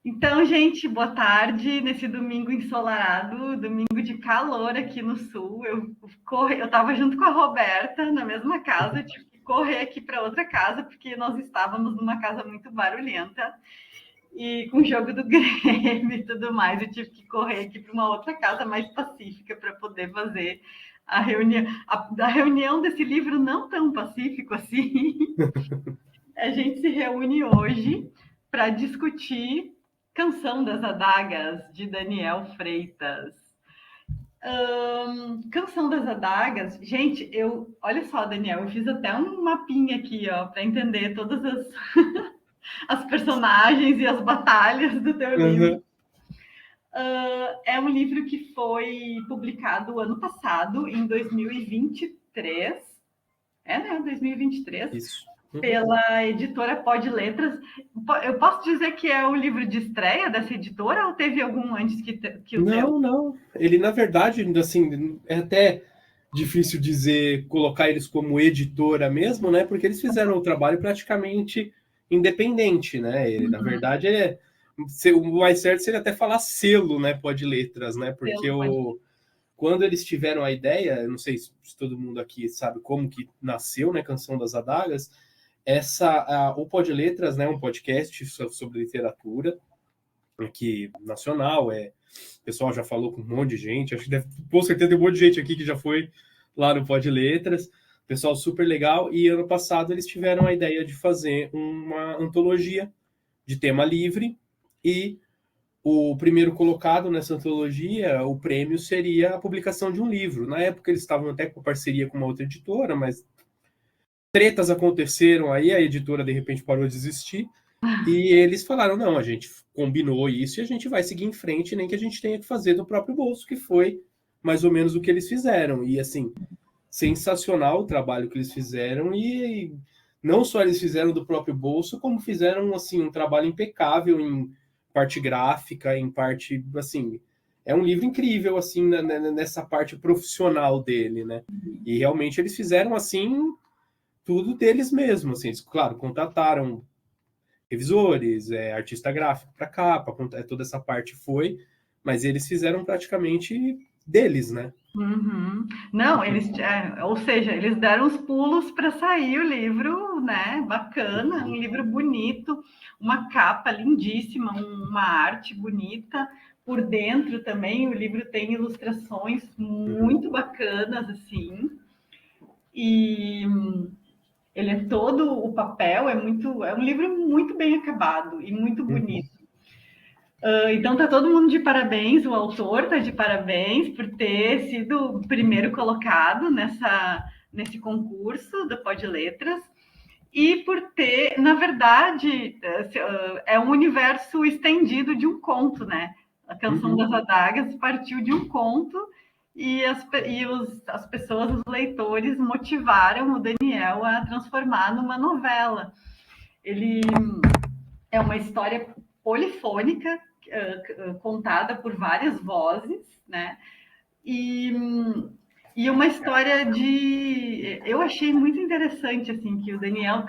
Então, gente, boa tarde nesse domingo ensolarado, domingo de calor aqui no sul. Eu estava junto com a Roberta na mesma casa, eu tive que correr aqui para outra casa, porque nós estávamos numa casa muito barulhenta e com o jogo do Grêmio e tudo mais. Eu tive que correr aqui para uma outra casa mais pacífica para poder fazer a reunião. A reunião desse livro não tão pacífico assim. A gente se reúne hoje para discutir Canção das Adagas, de Daniel Freitas. Canção das Adagas, gente, olha só, Daniel, eu fiz até um mapinha aqui, ó, para entender todas as personagens e as batalhas do teu livro. É um livro que foi publicado ano passado, em 2023. Né? 2023. Isso. Pela editora Pod Letras. Eu posso dizer que é o livro de estreia dessa editora ou teve algum antes que o teu? Não. Ele, na verdade, assim, é até difícil dizer, colocar eles como editora mesmo, né? Porque eles fizeram o trabalho praticamente independente, né? Ele, na verdade, o mais certo seria até falar selo, né? Pod Letras, né? Porque quando eles tiveram a ideia, eu não sei se todo mundo aqui sabe como que nasceu, né? Canção das Adagas. O Pod Letras, né? Um podcast sobre literatura aqui nacional, o pessoal já falou com um monte de gente, acho que com certeza tem um monte de gente aqui que já foi lá no Pod Letras, pessoal super legal, e ano passado eles tiveram a ideia de fazer uma antologia de tema livre, e o primeiro colocado nessa antologia, o prêmio seria a publicação de um livro. Na época eles estavam até com parceria com uma outra editora, mas tretas aconteceram aí, a editora de repente parou de existir, e eles falaram, não, a gente combinou isso e a gente vai seguir em frente, nem que a gente tenha que fazer do próprio bolso, que foi mais ou menos o que eles fizeram. E, assim, sensacional o trabalho que eles fizeram, e não só eles fizeram do próprio bolso, como fizeram, assim, um trabalho impecável em parte gráfica, em parte, assim... É um livro incrível, assim, nessa parte profissional dele, né? E realmente eles fizeram, assim, tudo deles mesmos, assim. Eles, claro, contrataram revisores, artista gráfico para capa, toda essa parte foi, mas eles fizeram praticamente deles, né? Uhum. Não, ou seja, eles deram os pulos para sair o livro, né? Bacana, um livro bonito, uma capa lindíssima, uma arte bonita. Por dentro também, o livro tem ilustrações muito bacanas, assim. E ele é todo, o papel é um livro muito bem acabado e muito bonito. Então tá todo mundo de parabéns, o autor tá de parabéns por ter sido o primeiro colocado nesse concurso da Pod Letras e por ter, na verdade, é um universo estendido de um conto, né? A Canção das Adagas partiu de um conto e as pessoas, os leitores, motivaram o Daniel a transformar numa novela. Ele é uma história polifônica, contada por várias vozes, né? E uma história de... Eu achei muito interessante, assim, que o Daniel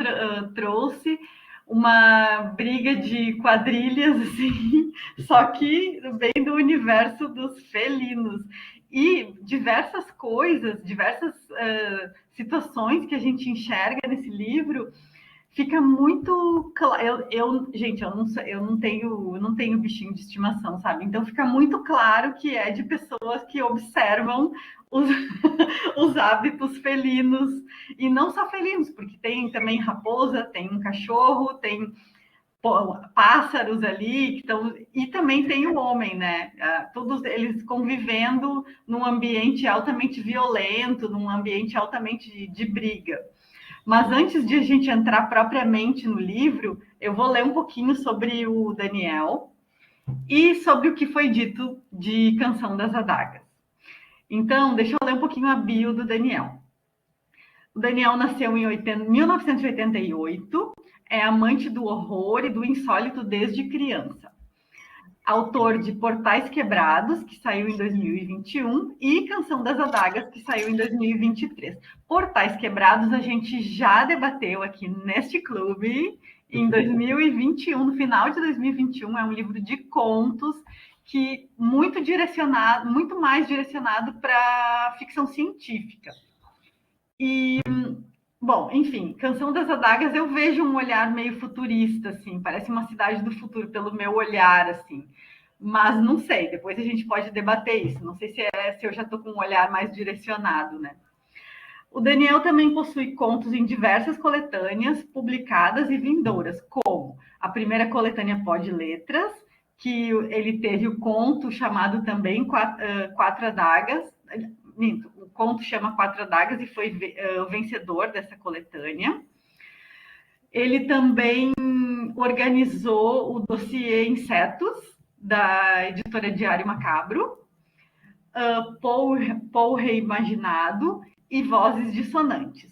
trouxe uma briga de quadrilhas, assim, só que vem do universo dos felinos. E diversas coisas, diversas situações que a gente enxerga nesse livro fica muito claro. Gente, eu não tenho bichinho de estimação, sabe? Então fica muito claro que é de pessoas que observam os, os hábitos felinos, e não só felinos, porque tem também raposa, tem um cachorro, tem pássaros ali, e também tem o homem, né? Todos eles convivendo num ambiente altamente violento, num ambiente altamente de briga. Mas antes de a gente entrar propriamente no livro, eu vou ler um pouquinho sobre o Daniel e sobre o que foi dito de Canção das Adagas. Então, deixa eu ler um pouquinho a bio do Daniel. O Daniel nasceu em 1988, é amante do horror e do insólito desde criança. Autor de Portais Quebrados, que saiu em 2021, e Canção das Adagas, que saiu em 2023. Portais Quebrados a gente já debateu aqui neste clube, em 2021, no final de 2021, é um livro de contos que muito mais direcionado para ficção científica. E, bom, enfim, Canção das Adagas, eu vejo um olhar meio futurista, assim, parece uma cidade do futuro pelo meu olhar, assim. Mas não sei, depois a gente pode debater isso. Não sei se eu já estou com um olhar mais direcionado, né? O Daniel também possui contos em diversas coletâneas publicadas e vindouras, como a primeira coletânea Pó de Letras, que ele teve o conto chamado também Quatro Adagas. O conto chama Quatro Adagas e foi o vencedor dessa coletânea. Ele também organizou o dossiê Insetos, da editora Diário Macabro, Paul Reimaginado e Vozes Dissonantes.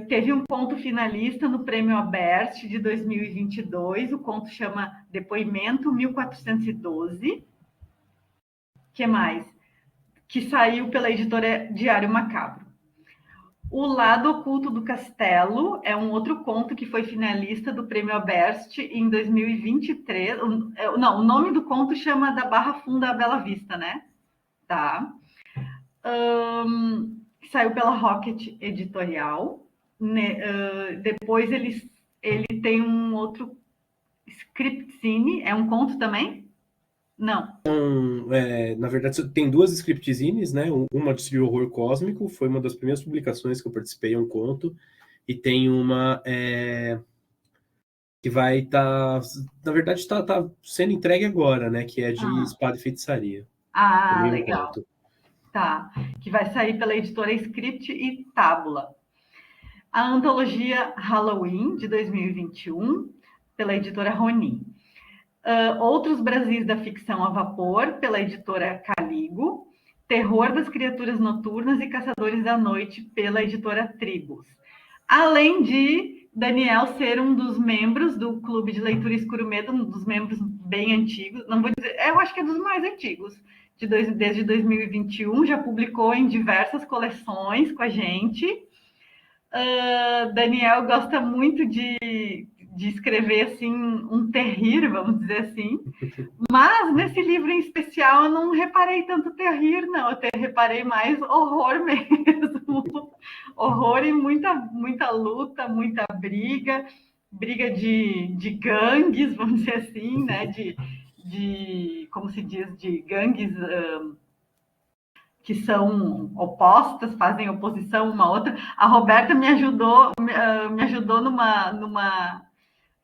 Teve um conto finalista no Prêmio Aberte de 2022, o conto chama Depoimento 1412. Que mais? Que saiu pela editora Diário Macabro. O Lado Oculto do Castelo é um outro conto que foi finalista do Prêmio Aberte em 2023. Não, o nome do conto chama Da Barra Funda à Bela Vista, né? Tá. Saiu pela Rocket Editorial. Depois ele tem um outro Scriptzine, é um conto também? Não. Na verdade, tem duas scriptzines, né? Uma de horror cósmico, foi uma das primeiras publicações que eu participei, é um conto, e tem uma que vai estar, na verdade, está sendo entregue agora, né? Que é de espada e feitiçaria. Legal. Conto. Tá. Que vai sair pela editora Script e Tábula. A antologia Halloween, de 2021, pela editora Ronin. Outros Brasis da Ficção a Vapor, pela editora Caligo. Terror das Criaturas Noturnas e Caçadores da Noite, pela editora Tribos. Além de Daniel ser um dos membros do Clube de Leitura Escuro Medo, um dos membros bem antigos, não vou dizer, eu acho que é dos mais antigos, desde 2021, já publicou em diversas coleções com a gente. Daniel gosta muito de escrever assim um terrir, vamos dizer assim, mas nesse livro em especial eu não reparei tanto terrir, não, eu reparei mais horror mesmo, horror e muita luta, muita briga de gangues, vamos dizer assim, né, de como se diz, de gangues que são opostas, fazem oposição uma à outra. A Roberta me ajudou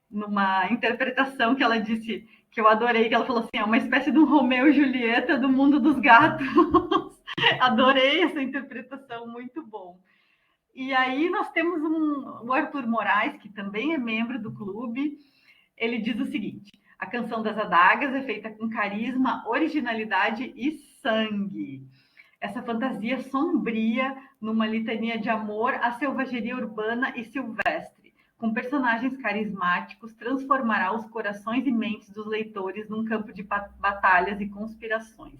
numa interpretação que ela disse, que eu adorei, que ela falou assim, é uma espécie de um Romeu e Julieta do mundo dos gatos. Adorei essa interpretação, muito bom. E aí nós temos o Arthur Moraes, que também é membro do clube. Ele diz o seguinte: a Canção das Adagas é feita com carisma, originalidade e sangue. Essa fantasia sombria numa litania de amor à selvageria urbana e silvestre, com personagens carismáticos, transformará os corações e mentes dos leitores num campo de batalhas e conspirações.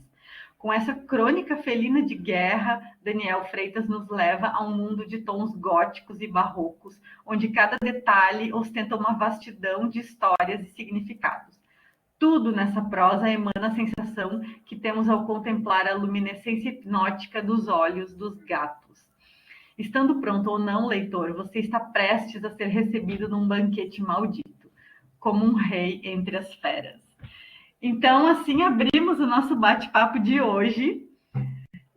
Com essa crônica felina de guerra, Daniel Freitas nos leva a um mundo de tons góticos e barrocos, onde cada detalhe ostenta uma vastidão de histórias e significados. Tudo nessa prosa emana a sensação que temos ao contemplar a luminescência hipnótica dos olhos dos gatos. Estando pronto ou não, leitor, você está prestes a ser recebido num banquete maldito, como um rei entre as feras. Então, assim, abrimos o nosso bate-papo de hoje.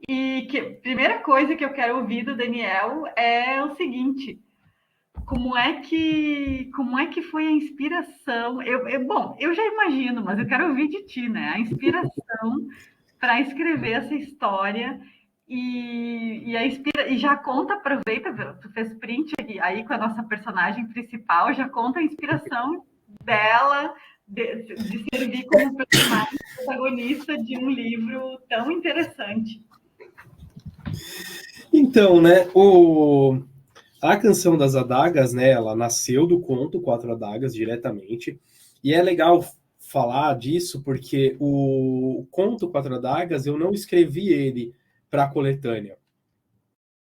E primeira coisa que eu quero ouvir do Daniel é o seguinte: como é que foi a inspiração? Bom, eu já imagino, mas eu quero ouvir de ti, né? A inspiração para escrever essa história e já conta, aproveita, tu fez print aí com a nossa personagem principal, já conta a inspiração dela de servir como personagem protagonista de um livro tão interessante. Então, né, a Canção das Adagas, né, ela nasceu do conto Quatro Adagas diretamente, e é legal falar disso porque o conto Quatro Adagas, eu não escrevi ele para a coletânea.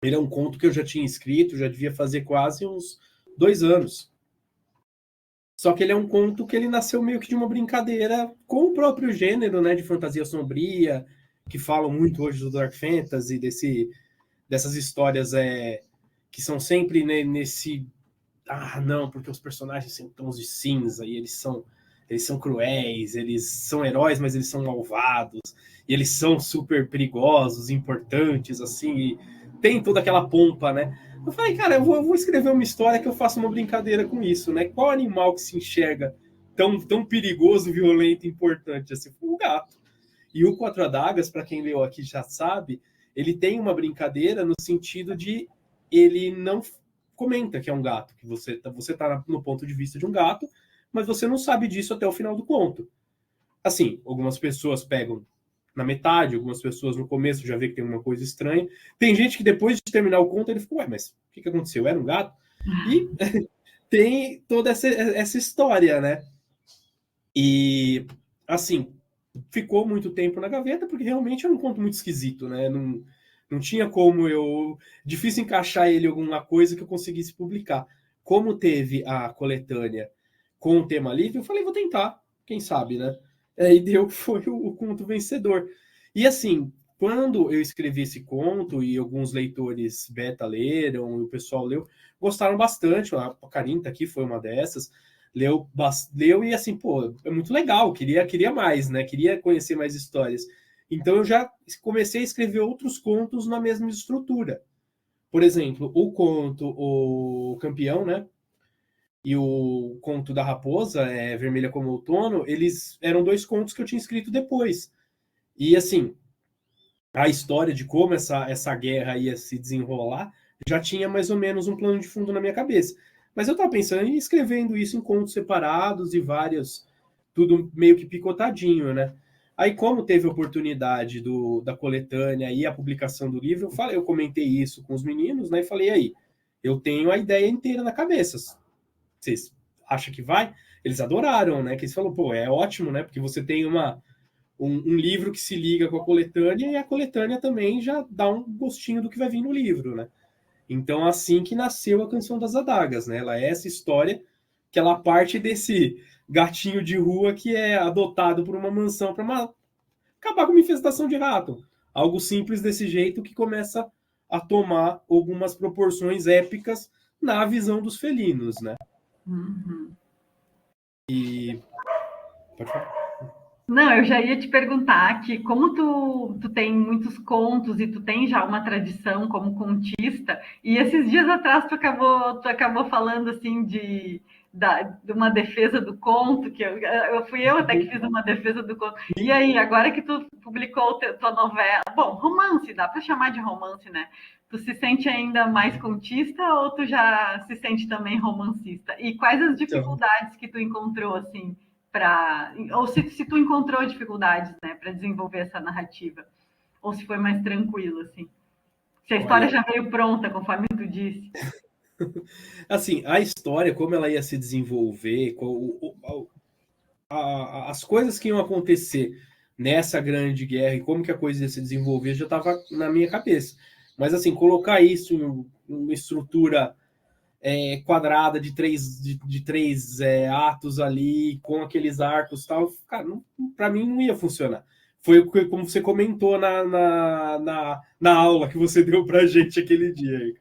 Ele é um conto que eu já tinha escrito, já devia fazer quase uns 2 anos. Só que ele é um conto que ele nasceu meio que de uma brincadeira com o próprio gênero, né, de fantasia sombria, que falam muito hoje do Dark Fantasy, dessas histórias que são sempre, né, nesse... Ah, não, porque os personagens têm tons de cinza e eles são cruéis, eles são heróis, mas eles são malvados, e eles são super perigosos, importantes, assim, e tem toda aquela pompa, né? Eu falei, cara, eu vou escrever uma história que eu faça uma brincadeira com isso, né? Qual animal que se enxerga tão perigoso, violento e importante assim? Foi o gato. E o Quatro Adagas, para quem leu aqui já sabe, ele tem uma brincadeira no sentido de ele não comenta que é um gato, que você tá no ponto de vista de um gato, mas você não sabe disso até o final do conto. Assim, algumas pessoas pegam na metade, algumas pessoas no começo já vê que tem uma coisa estranha. Tem gente que depois de terminar o conto, ele ficou, ué, mas o que aconteceu? Era um gato? E tem toda essa história, né? E, assim, ficou muito tempo na gaveta, porque realmente é um conto muito esquisito, né? Não tinha como eu... Difícil encaixar ele em alguma coisa que eu conseguisse publicar. Como teve a coletânea com o tema livre, eu falei, vou tentar, quem sabe, né? Aí deu, foi o conto vencedor. E assim, quando eu escrevi esse conto e alguns leitores beta leram, e o pessoal leu, gostaram bastante, a Karine tá aqui, foi uma dessas, leu e assim, pô, é muito legal, queria mais, né? Queria conhecer mais histórias. Então eu já comecei a escrever outros contos na mesma estrutura. Por exemplo, o conto O Campeão, né? E o conto da Raposa, Vermelha como Outono, eles eram dois contos que eu tinha escrito depois. E assim, a história de como essa guerra ia se desenrolar já tinha mais ou menos um plano de fundo na minha cabeça. Mas eu estava pensando em escrevendo isso em contos separados e vários, tudo meio que picotadinho, né? Aí, como teve a oportunidade da coletânea e a publicação do livro, eu comentei isso com os meninos, né? E falei, aí, eu tenho a ideia inteira na cabeça. Vocês acham que vai? Eles adoraram, né? Que eles falaram, pô, é ótimo, né? Porque você tem um livro que se liga com a coletânea e a coletânea também já dá um gostinho do que vai vir no livro, né? Então, assim que nasceu a Canção das Adagas, né? Ela é essa história que ela parte desse gatinho de rua que é adotado por uma mansão para acabar com uma infestação de rato. Algo simples desse jeito que começa a tomar algumas proporções épicas na visão dos felinos, né? Uhum. E... Pode falar. Não, eu já ia te perguntar que como tu tem muitos contos e tu tem já uma tradição como contista, e esses dias atrás tu acabou falando assim de uma defesa do conto, que eu fui eu até que fiz uma defesa do conto. E aí, agora que tu publicou tua novela, bom, romance, dá para chamar de romance, né? Tu se sente ainda mais contista ou tu já se sente também romancista? E quais as Então, dificuldades que tu encontrou assim? Ou se tu encontrou dificuldades, né, para desenvolver essa narrativa, ou se foi mais tranquilo, assim. Se a história olha, já veio pronta, conforme tu disse. assim, a história, como ela ia se desenvolver, as coisas que iam acontecer nessa grande guerra e como que a coisa ia se desenvolver já estava na minha cabeça. Mas, assim, colocar isso em uma estrutura quadrada de três atos ali, com aqueles arcos e tal, cara, para mim não ia funcionar. Foi como você comentou na aula que você deu pra gente aquele dia.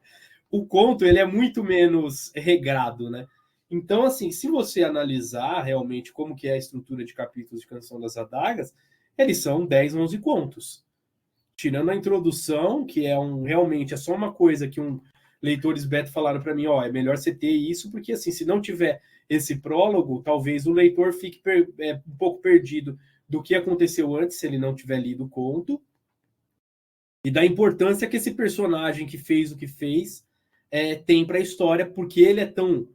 O conto ele é muito menos regrado, né? Então, assim, se você analisar realmente como que é a estrutura de capítulos de Canção das Adagas, eles são 10, 11 contos. Tirando a introdução, que realmente é só uma coisa que leitores beta falaram para mim, ó, é melhor você ter isso, porque assim, se não tiver esse prólogo, talvez o leitor fique um pouco perdido do que aconteceu antes, se ele não tiver lido o conto, e da importância que esse personagem que fez o que fez tem para a história, porque ele é tão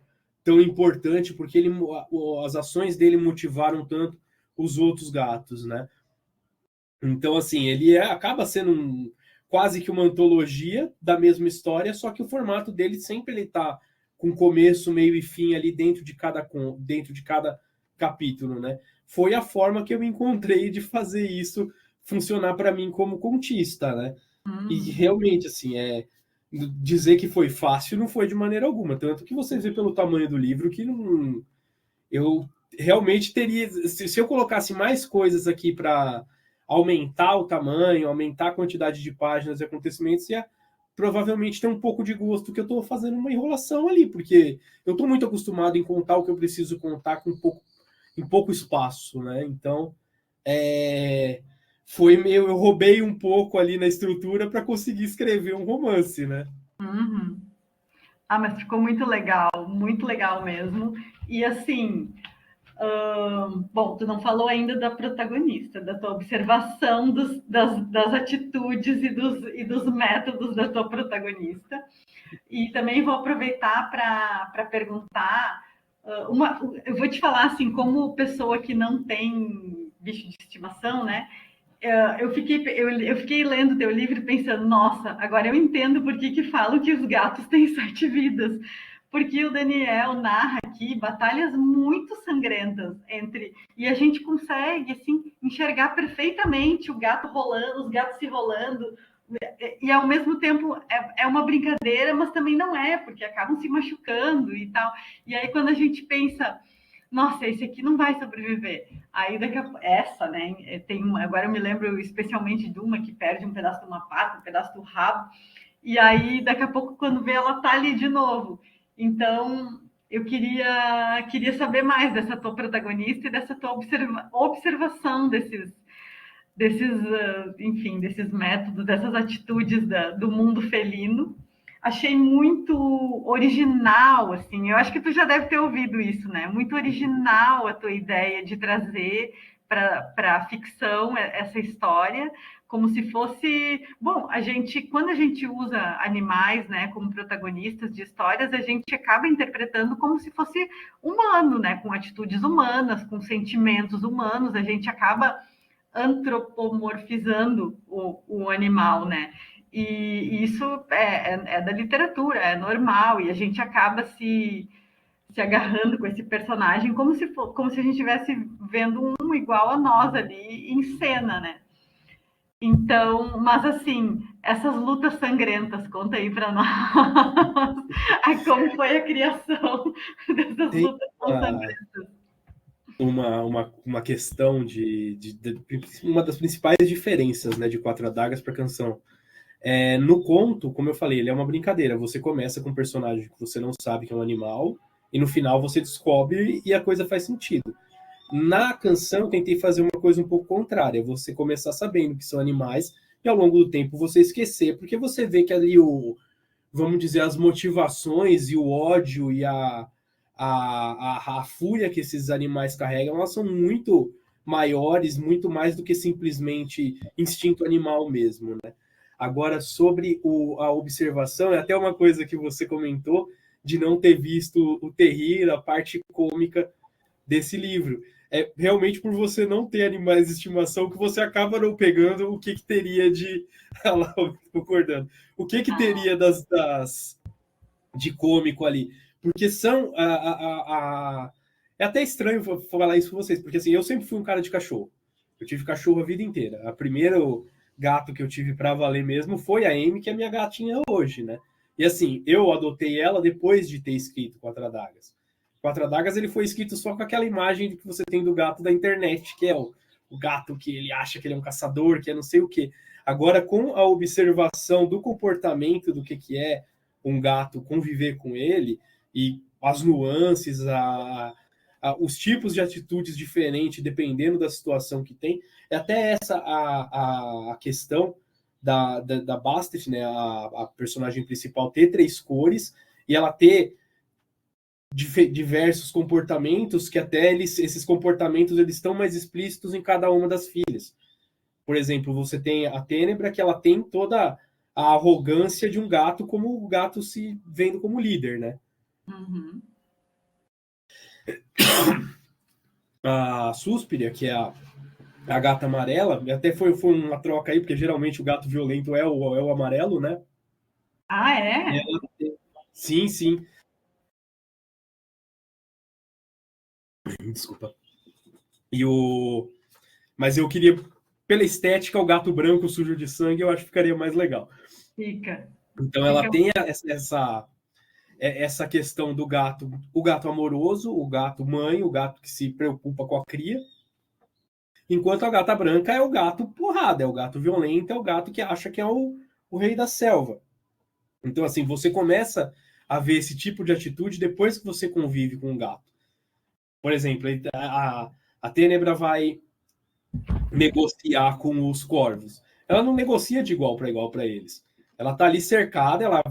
importante, porque as ações dele motivaram tanto os outros gatos, né? Então, assim, ele acaba sendo quase que uma antologia da mesma história, só que o formato dele sempre ele tá com começo, meio e fim ali dentro de cada capítulo, né? Foi a forma que eu encontrei de fazer isso funcionar para mim como contista, né? E realmente, assim, dizer que foi fácil não foi de maneira alguma. Tanto que você vê pelo tamanho do livro que não. eu realmente teria, se eu colocasse mais coisas aqui para aumentar o tamanho, aumentar a quantidade de páginas e acontecimentos, ia provavelmente ter um pouco de gosto que eu estou fazendo uma enrolação ali, porque eu estou muito acostumado em contar o que eu preciso contar com em pouco espaço, né? Então, foi meio, eu roubei um pouco ali na estrutura para conseguir escrever um romance, né? Uhum. Ah, mas ficou muito legal mesmo. E assim, bom, tu não falou ainda da protagonista, da tua observação das atitudes e dos métodos da tua protagonista. E também vou aproveitar para perguntar eu vou te falar assim, como pessoa que não tem bicho de estimação, né? Eu fiquei lendo teu livro pensando, nossa, agora eu entendo por que falam que os gatos têm 7 vidas. Porque o Daniel narra aqui batalhas muito sangrentas entre. E a gente consegue assim, enxergar perfeitamente o gato rolando, os gatos se rolando, e ao mesmo tempo é uma brincadeira, mas também não é, porque acabam se machucando e tal. E aí, quando a gente pensa, nossa, esse aqui não vai sobreviver. Aí daqui a essa, né? Agora eu me lembro especialmente de uma que perde um pedaço de uma pata, um pedaço do rabo, e aí daqui a pouco, quando vê, ela tá ali de novo. Então, eu queria saber mais dessa tua protagonista e dessa tua observação enfim, desses métodos, dessas atitudes do mundo felino. Achei muito original, assim. Eu acho que tu já deve ter ouvido isso, né? Muito original a tua ideia de trazer para a ficção essa história, como se fosse, bom, quando a gente usa animais, né, como protagonistas de histórias, a gente acaba interpretando como se fosse humano, né, com atitudes humanas, com sentimentos humanos, a gente acaba antropomorfizando o animal, né? E isso é da literatura, é normal, e a gente acaba se agarrando com esse personagem como se a gente estivesse vendo um igual a nós ali em cena, né? Então, mas assim, essas lutas sangrentas, conta aí para nós como foi a criação dessas Tem lutas sangrentas. uma questão uma das principais diferenças, né, de Quatro Adagas para Canção. No conto, como eu falei, ele é uma brincadeira. Você começa com um personagem que você não sabe que é um animal, e no final você descobre e a coisa faz sentido. Na canção, eu tentei fazer uma coisa um pouco contrária. Você começar sabendo que são animais, e ao longo do tempo você esquecer, porque você vê que ali vamos dizer, as motivações e o ódio e a fúria que esses animais carregam, elas são muito maiores, muito mais do que simplesmente instinto animal mesmo, né? Agora, sobre a observação, é até uma coisa que você comentou de não ter visto o terrir, a parte cômica desse livro. É realmente por você não ter animais de estimação que você acaba não pegando o que teria de... Lá, concordando. O que teria de cômico ali? Porque são... É até estranho falar isso com vocês, porque assim, eu sempre fui um cara de cachorro. Eu tive cachorro a vida inteira. A primeira gato que eu tive para valer mesmo foi a Amy, que é minha gatinha hoje, né? E assim, eu adotei ela depois de ter escrito Quatro Adagas. Quatro Adagas ele foi escrito só com aquela imagem que você tem do gato da internet, que é o gato que ele acha que ele é um caçador, que é não sei o quê. Agora, com a observação do comportamento do que é um gato, conviver com ele, e as nuances, os tipos de atitudes diferentes, dependendo da situação que tem, é até essa a questão da Bastet, né, a personagem principal, ter 3 cores, e ela ter diversos comportamentos que até esses comportamentos eles estão mais explícitos em cada uma das filhas. Por exemplo, você tem a Tênebra, que ela tem toda a arrogância de um gato, como o gato se vendo como líder, né? Uhum. A Suspiria, que é a gata amarela, até foi uma troca aí, porque geralmente o gato violento é o amarelo, né? Ah, é? Sim, sim. Desculpa. Mas eu queria, pela estética, o gato branco sujo de sangue, eu acho que ficaria mais legal. Fica. Então ela tem essa questão do gato, o gato amoroso, o gato mãe, o gato que se preocupa com a cria, enquanto a gata branca é o gato porrada, é o gato violento, é o gato que acha que é o rei da selva. Então, assim, você começa a ver esse tipo de atitude depois que você convive com o gato. Por exemplo, a Tênebra vai negociar com os corvos. Ela não negocia de igual para eles. Ela tá ali cercada, ela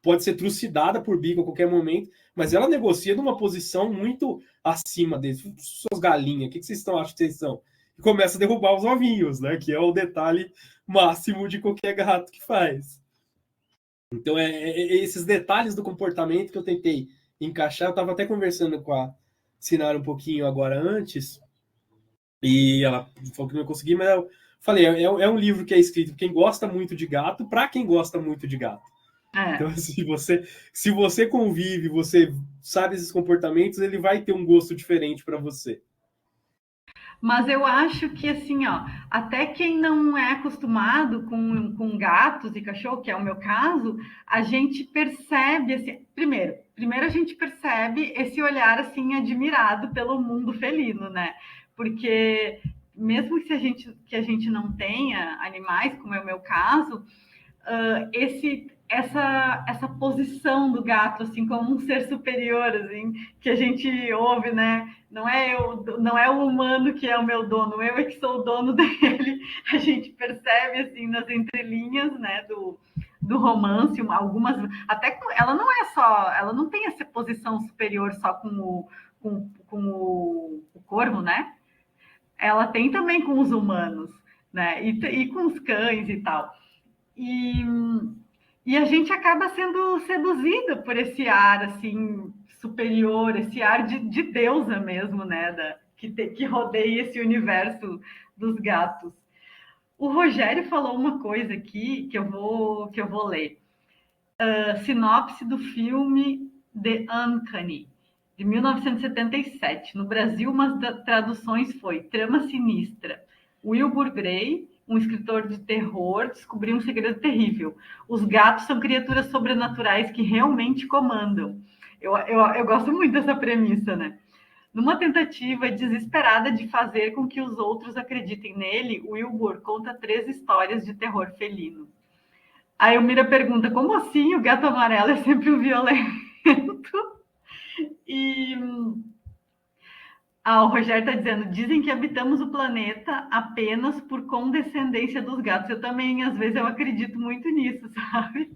pode ser trucidada por bico a qualquer momento, mas ela negocia numa posição muito acima deles. Suas galinhas, o que vocês estão achando que vocês são? E começa a derrubar os ovinhos, né? Que é o detalhe máximo de qualquer gato que faz. Então, esses detalhes do comportamento que eu tentei encaixar. Eu estava até conversando com a Sinara um pouquinho agora antes, e ela falou que não consegui, mas eu falei, é um livro que é escrito por quem gosta muito de gato, para quem gosta muito de gato. Então, se você convive, você sabe esses comportamentos, ele vai ter um gosto diferente para você. Mas eu acho que, assim, ó, até quem não é acostumado com gatos e cachorro, que é o meu caso, a gente percebe, assim, primeiro a gente percebe esse olhar, assim, admirado pelo mundo felino, né? Porque mesmo que a gente não tenha animais, como é o meu caso, essa posição do gato assim como um ser superior assim que a gente ouve, né? Não é o humano que é o meu dono, eu é que sou o dono dele. A gente percebe assim nas entrelinhas, né, do romance, algumas até ela não é só, ela não tem essa posição superior só com o corvo, né? Ela tem também com os humanos, né? E com os cães e tal. E, e a gente acaba sendo seduzida por esse ar assim superior, esse ar de deusa mesmo, né? Que rodeia esse universo dos gatos. O Rogério falou uma coisa aqui que eu vou ler. Sinopse do filme The Uncanny, de 1977. No Brasil, uma das traduções foi Trama Sinistra. Wilbur Gray, um escritor de terror, descobriu um segredo terrível. Os gatos são criaturas sobrenaturais que realmente comandam. Eu gosto muito dessa premissa, né? Numa tentativa desesperada de fazer com que os outros acreditem nele, Wilbur conta 3 histórias de terror felino. Aí o Mira pergunta, como assim o gato amarelo é sempre um violento? E o Rogério está dizendo, dizem que habitamos o planeta apenas por condescendência dos gatos. Eu também, às vezes, eu acredito muito nisso, sabe?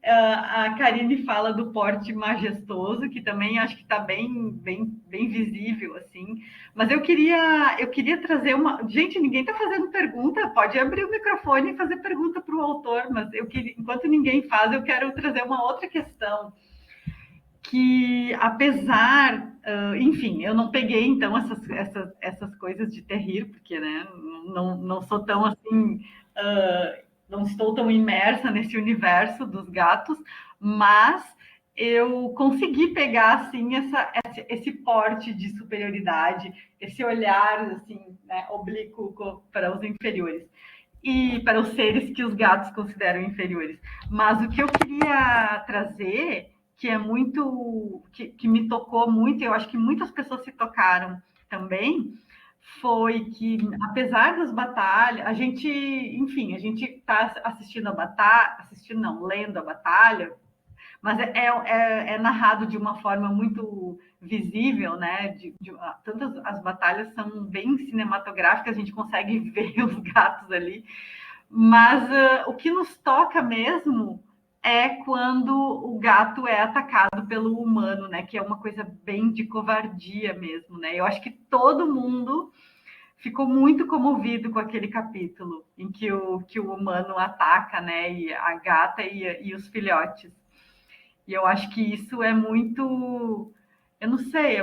A Karine fala do porte majestoso, que também acho que está bem visível, assim. Mas eu queria trazer uma... Gente, ninguém está fazendo pergunta, pode abrir o microfone e fazer pergunta para o autor, mas enquanto ninguém faz, eu quero trazer uma outra questão, que apesar, enfim, eu não peguei então essas coisas de terrir, porque né, não sou tão assim, não estou tão imersa nesse universo dos gatos, mas eu consegui pegar assim esse porte de superioridade, esse olhar assim, né, oblíquo para os inferiores e para os seres que os gatos consideram inferiores. Mas o que eu queria trazer, que é muito, que me tocou muito, eu acho que muitas pessoas se tocaram também, foi que, apesar das batalhas, enfim, a gente está assistindo a batalha, assistindo não, lendo a batalha, mas é narrado de uma forma muito visível, né? Tantas as batalhas são bem cinematográficas, a gente consegue ver os gatos ali, mas o que nos toca mesmo é quando o gato é atacado pelo humano, né? Que é uma coisa bem de covardia mesmo, né? Eu acho que todo mundo ficou muito comovido com aquele capítulo em que o humano ataca, né? E a gata e os filhotes. E eu acho que isso é muito, eu não sei,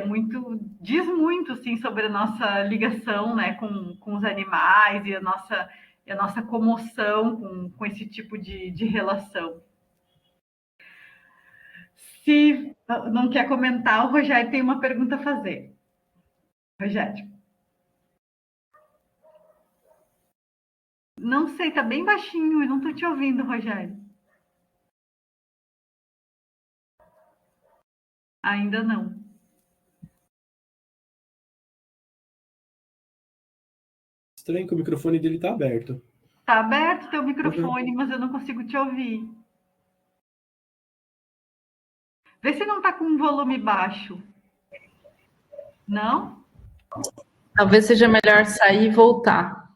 diz muito assim sobre a nossa ligação, né, com os animais e a nossa comoção com esse tipo de relação. Se não quer comentar, o Rogério tem uma pergunta a fazer. Rogério. Não sei, tá bem baixinho, eu não tô te ouvindo, Rogério. Ainda não. Estranho que o microfone dele tá aberto. Tá aberto teu microfone, mas eu não consigo te ouvir. Vê se não tá com um volume baixo. Não? Talvez seja melhor sair e voltar.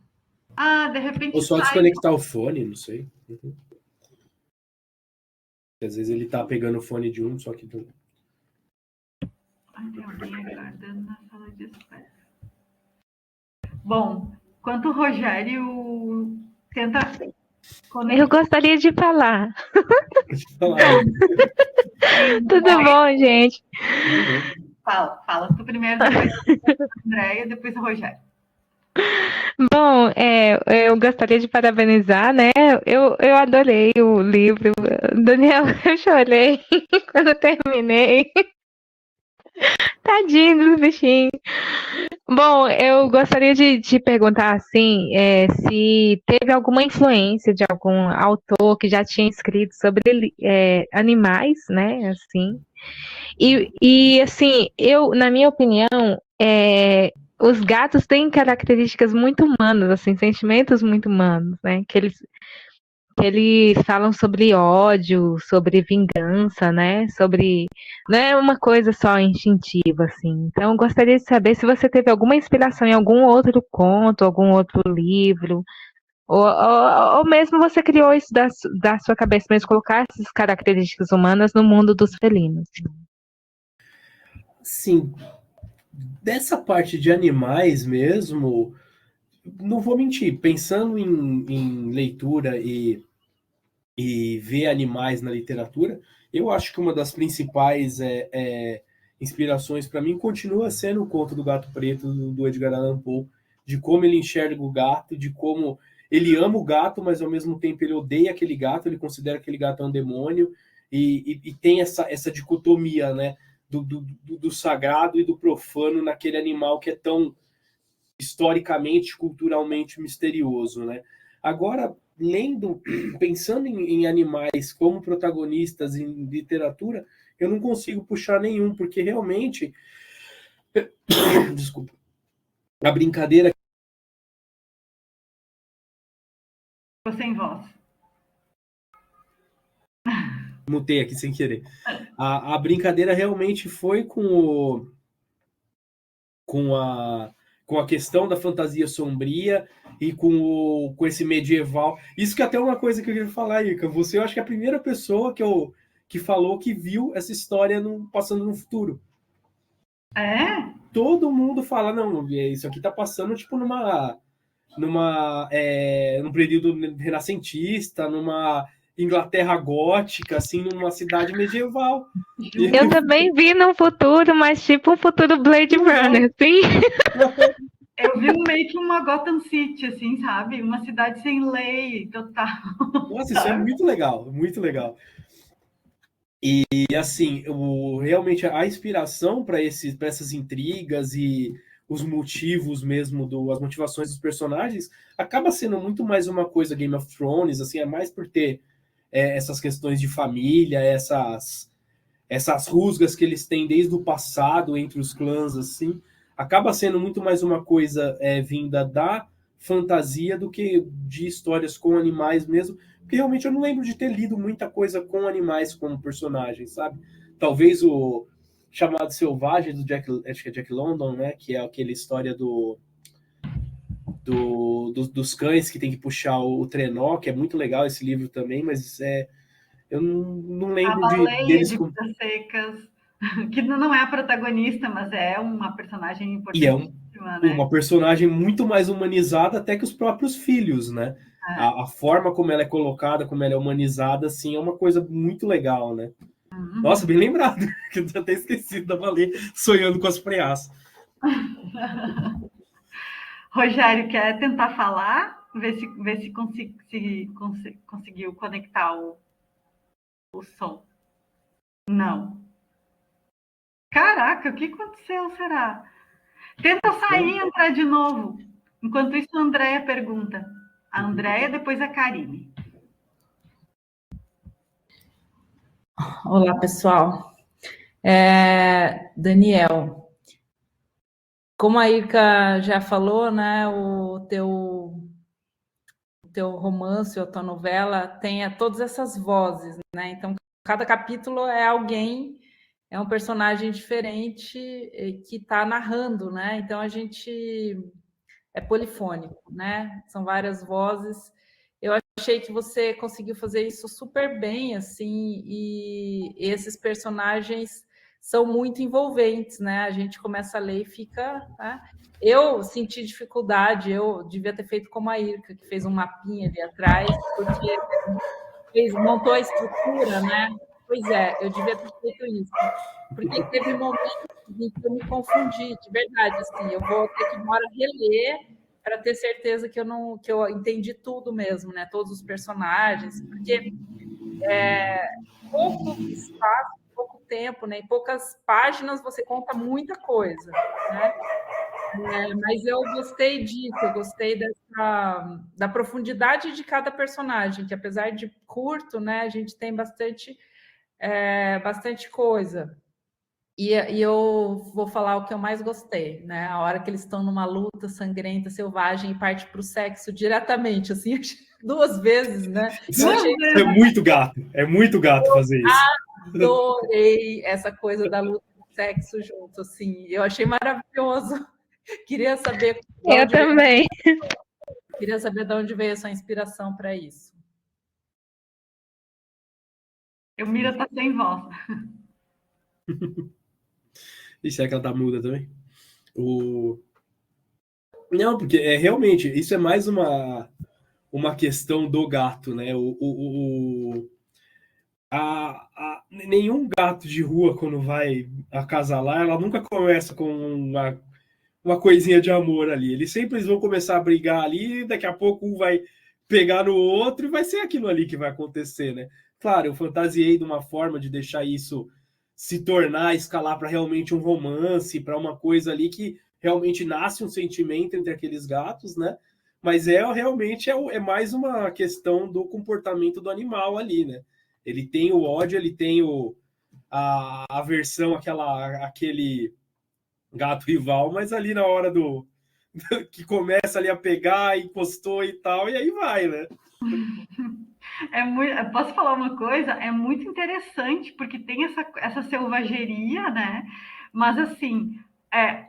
Ah, de repente Ou só sai. desconectar o fone, não sei. Às vezes ele tá pegando o fone de um, só que do... Ai, tem alguém aguardando na sala de espera. Bom, enquanto o Rogério tenta conectar. Eu gostaria de falar. Pode falar. Tudo bom, gente? Fala tu primeiro, depois a Andréia, depois o Rogério. Bom, eu gostaria de parabenizar, né? Eu adorei o livro. Daniel, eu chorei quando eu terminei. Tadinho dos bichinhos. Bom, eu gostaria de perguntar assim, se teve alguma influência de algum autor que já tinha escrito sobre animais, né? Assim. E assim, na minha opinião, os gatos têm características muito humanas, assim, sentimentos muito humanos, né? Que eles falam sobre ódio, sobre vingança, né? Não é uma coisa só instintiva, assim. Então, eu gostaria de saber se você teve alguma inspiração em algum outro conto, algum outro livro, ou mesmo você criou isso da sua cabeça mesmo, colocar essas características humanas no mundo dos felinos. Sim, dessa parte de animais mesmo, não vou mentir, pensando em leitura e ver animais na literatura, eu acho que uma das principais inspirações para mim continua sendo o Conto do Gato Preto, do Edgar Allan Poe, de como ele enxerga o gato, de como ele ama o gato, mas ao mesmo tempo ele odeia aquele gato, ele considera aquele gato um demônio, e tem essa dicotomia, né, do sagrado e do profano naquele animal que é tão historicamente, culturalmente misterioso, né? Agora, lendo, pensando em animais como protagonistas em literatura, eu não consigo puxar nenhum, porque realmente, desculpa, a brincadeira... Tô sem voz. Mutei aqui sem querer. A brincadeira realmente foi com a questão da fantasia sombria e com esse medieval. Isso que é até uma coisa que eu queria falar, Ica. Você, eu acho que é a primeira pessoa que falou que viu essa história passando no futuro. É? Todo mundo fala, não, isso aqui tá passando tipo num período renascentista, numa Inglaterra gótica, assim, numa cidade medieval. Eu também vi num futuro, mas tipo um futuro Blade Runner, sim. Eu vi meio que uma Gotham City, assim, sabe? Uma cidade sem lei, total. Nossa, isso é muito legal, muito legal. E assim, realmente a inspiração para essas intrigas e os motivos mesmo, as motivações dos personagens, acaba sendo muito mais uma coisa Game of Thrones, assim, é mais por ter essas questões de família, essas rusgas que eles têm desde o passado entre os clãs, assim, acaba sendo muito mais uma coisa vinda da fantasia do que de histórias com animais mesmo, porque realmente eu não lembro de ter lido muita coisa com animais como personagens, sabe? Talvez o Chamado Selvagem do acho que é Jack London, né? Que é aquela história dos cães que tem que puxar o trenó, que é muito legal esse livro também, mas eu não A lembro Baleia deles de como... Vidas Secas, que não é a protagonista, mas é uma personagem E é importantíssima, né? uma personagem muito mais humanizada até que os próprios filhos, né? A forma como ela é colocada, como ela é humanizada, assim, é uma coisa muito legal, né? Nossa, bem lembrado, que eu tinha até esquecido da Baleia sonhando com as preás. Rogério, quer tentar falar? Ver se conseguiu conectar o som. Não. Caraca, o que aconteceu, será? Tenta sair e entrar de novo. Enquanto isso, a Andréia pergunta. A Andréia, depois a Karine. Olá, pessoal. Daniel, como a Irka já falou, né, o teu romance ou tua novela tem todas essas vozes, né? Então, cada capítulo é alguém, é um personagem diferente que está narrando, né? Então, a gente é polifônico, né? São várias vozes. Eu achei que você conseguiu fazer isso super bem, assim, e esses personagens são muito envolventes, né? A gente começa a ler e fica, né? Eu senti dificuldade, eu devia ter feito como a Irka, que fez um mapinha ali atrás, porque montou a estrutura, né? Pois é, eu devia ter feito isso, porque teve momentos em que eu me confundi, de verdade, assim, eu vou ter que uma hora reler para ter certeza que eu entendi tudo mesmo, né? Todos os personagens, porque pouco espaço, pouco tempo, né? Em poucas páginas você conta muita coisa, né? Mas eu gostei disso, eu gostei da profundidade de cada personagem, que apesar de curto, né, a gente tem bastante coisa. E eu vou falar o que eu mais gostei, né? A hora que eles estão numa luta sangrenta, selvagem, e parte para o sexo diretamente, assim, 2 vezes, né? Isso é muito gato fazer isso. Adorei essa coisa da luta do sexo junto, assim, eu achei maravilhoso. Queria saber Eu também. Queria saber de onde veio essa inspiração para isso. Mira tá sem voz. E será que ela tá muda também? Não, porque realmente, isso é mais uma questão do gato, né? Nenhum gato de rua, quando vai acasalar, ela nunca começa com uma coisinha de amor ali. Eles sempre vão começar a brigar ali, daqui a pouco um vai pegar no outro e vai ser aquilo ali que vai acontecer, né? Claro, eu fantasiei de uma forma de deixar isso se tornar, escalar para realmente um romance, para uma coisa ali que realmente nasce um sentimento entre aqueles gatos, né? Mas realmente é mais uma questão do comportamento do animal ali, né? Ele tem o ódio, ele tem a aversão, aquele gato rival, mas ali na hora que começa ali a pegar, encostou e tal, e aí vai, né? Posso falar uma coisa? É muito interessante, porque tem essa selvageria, né? Mas assim,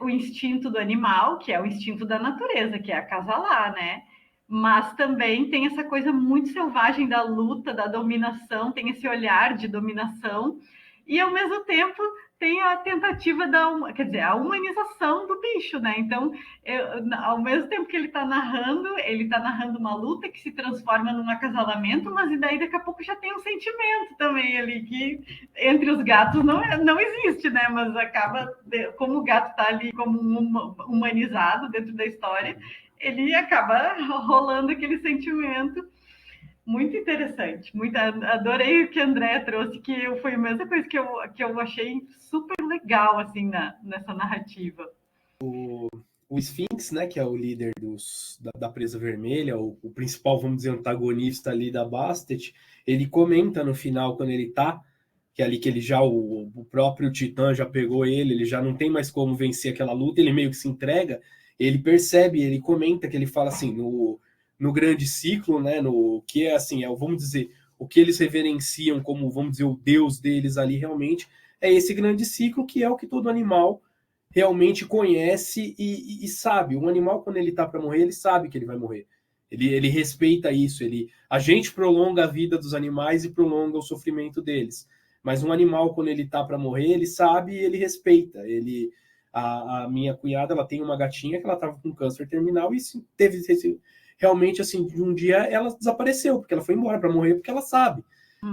o instinto do animal, que é o instinto da natureza, que é acasalar, né? Mas também tem essa coisa muito selvagem da luta, da dominação, tem esse olhar de dominação, e ao mesmo tempo tem a tentativa quer dizer, a humanização do bicho, né? Então, ao mesmo tempo que ele está narrando uma luta que se transforma num acasalamento, mas daí daqui a pouco já tem um sentimento também ali que entre os gatos não existe, né? Mas acaba, como o gato está ali como humanizado dentro da história, ele acaba rolando aquele sentimento. Muito interessante, adorei o que a Andrea trouxe, que foi a mesma coisa que eu achei super legal, assim, nessa narrativa. O Sphinx, né, que é o líder da Presa Vermelha, o principal, vamos dizer, antagonista ali da Bastet, ele comenta no final, quando ele tá, que é ali que ele já, o próprio Titã já pegou ele já não tem mais como vencer aquela luta, ele meio que se entrega, ele percebe, ele comenta que ele fala assim, no grande ciclo, né, no que é assim, vamos dizer, o que eles reverenciam como, vamos dizer, o deus deles ali realmente, é esse grande ciclo que é o que todo animal realmente conhece e sabe. Um animal, quando ele tá para morrer, ele sabe que ele vai morrer. Ele respeita isso. A gente prolonga a vida dos animais e prolonga o sofrimento deles. Mas um animal, quando ele tá para morrer, ele sabe e ele respeita. A minha cunhada, ela tem uma gatinha que ela tava com câncer terminal e teve realmente, assim, de um dia ela desapareceu, porque ela foi embora para morrer, porque ela sabe.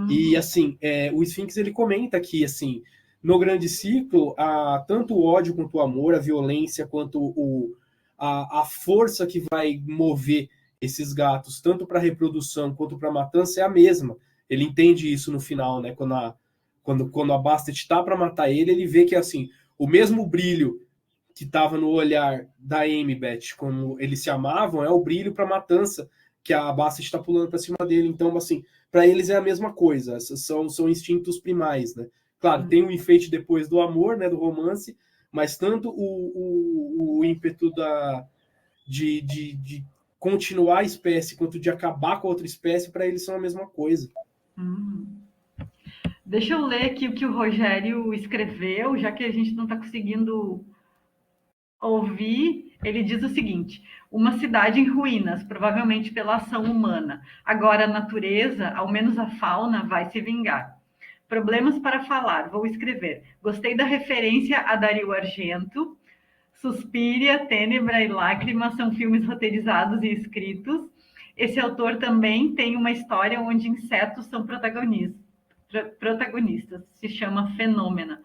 E, assim, o Sphinx, ele comenta que, assim, no grande ciclo, tanto o ódio quanto o amor, a violência, quanto a força que vai mover esses gatos, tanto para reprodução quanto para matança, é a mesma. Ele entende isso no final, né? Quando a Bastet está para matar ele vê que, assim, o mesmo brilho que estava no olhar da Amy Beth, como eles se amavam, é o brilho para matança que a Bastet está pulando para cima dele. Então, assim, para eles é a mesma coisa. São instintos primais, né? Claro, tem um enfeite depois do amor, né, do romance, mas tanto o ímpeto de continuar a espécie quanto de acabar com a outra espécie, para eles são a mesma coisa. Deixa eu ler aqui o que o Rogério escreveu, já que a gente não está conseguindo ouvir. Ele diz o seguinte: uma cidade em ruínas, provavelmente pela ação humana. Agora a natureza, ao menos a fauna, vai se vingar. Problemas para falar, vou escrever. Gostei da referência a Dario Argento. Suspiria, Tênebra e Lágrima são filmes roteirizados e escritos. Esse autor também tem uma história onde insetos são protagonistas. Se chama Fenômena.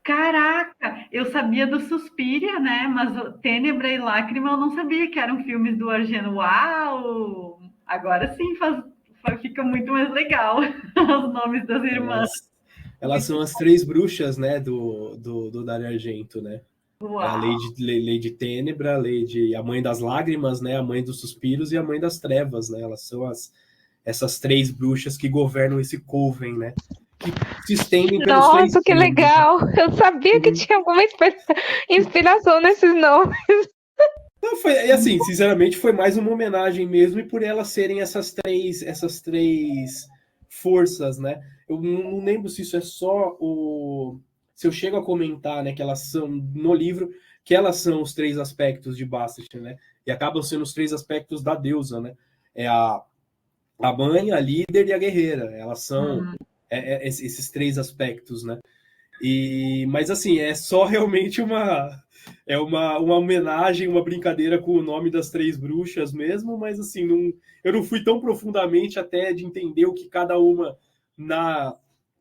Caraca, eu sabia do Suspiria, né? Mas o Tênebra e Lágrima eu não sabia que eram filmes do Argento. Uau! Agora sim fica muito mais legal os nomes das irmãs. Elas são as três bruxas, né, do Dario Argento, né? Uau. É a Lady Tênebra, a Mãe das Lágrimas, né? A Mãe dos Suspiros e a Mãe das Trevas, né? Elas são essas três bruxas que governam esse coven, né? Que se estendem pelos três Nossa, que filmes, legal! né? Eu sabia que tinha alguma inspiração nesses nomes. Não, e assim, sinceramente, foi mais uma homenagem mesmo, e por elas serem essas três forças, né? Eu não lembro se isso é só se eu chego a comentar, né, que elas são, no livro, que elas são os três aspectos de Bastet, né? E acabam sendo os três aspectos da deusa, né? É a mãe, a líder e a guerreira. Elas são esses três aspectos, né? Mas assim, é só realmente uma homenagem, uma brincadeira com o nome das três bruxas mesmo, mas assim, eu não fui tão profundamente até de entender o que cada uma na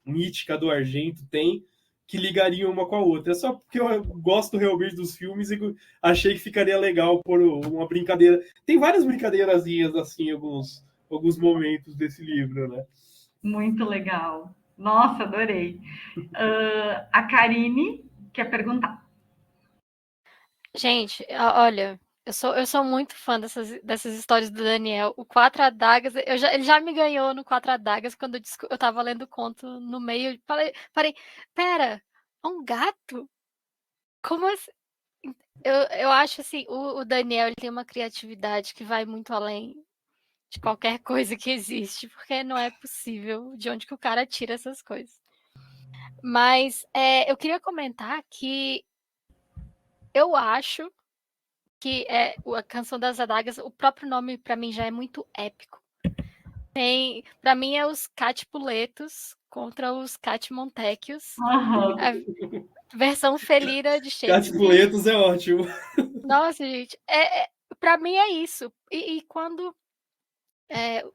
mítica do Argento tem, que ligaria uma com a outra. É só porque eu gosto realmente dos filmes e achei que ficaria legal por uma brincadeira. Tem várias brincadeirazinhas assim, alguns momentos desse livro, né? Muito legal. Nossa, adorei. A Karine quer perguntar. Gente, olha, eu sou muito fã dessas histórias do Daniel. O Quatro Adagas, ele já me ganhou no Quatro Adagas quando eu tava lendo o conto no meio. Parei, pera, é um gato? Como assim? Eu acho assim, o Daniel ele tem uma criatividade que vai muito além de qualquer coisa que existe, porque não é possível de onde que o cara tira essas coisas. Mas eu queria comentar que eu acho que a Canção das Adagas, o próprio nome para mim já é muito épico. Para mim é os Catipuletos contra os Catimontequios. Uhum. A versão felina de Shakespeare. Catipuletos é ótimo. Nossa, gente, para mim é isso. E quando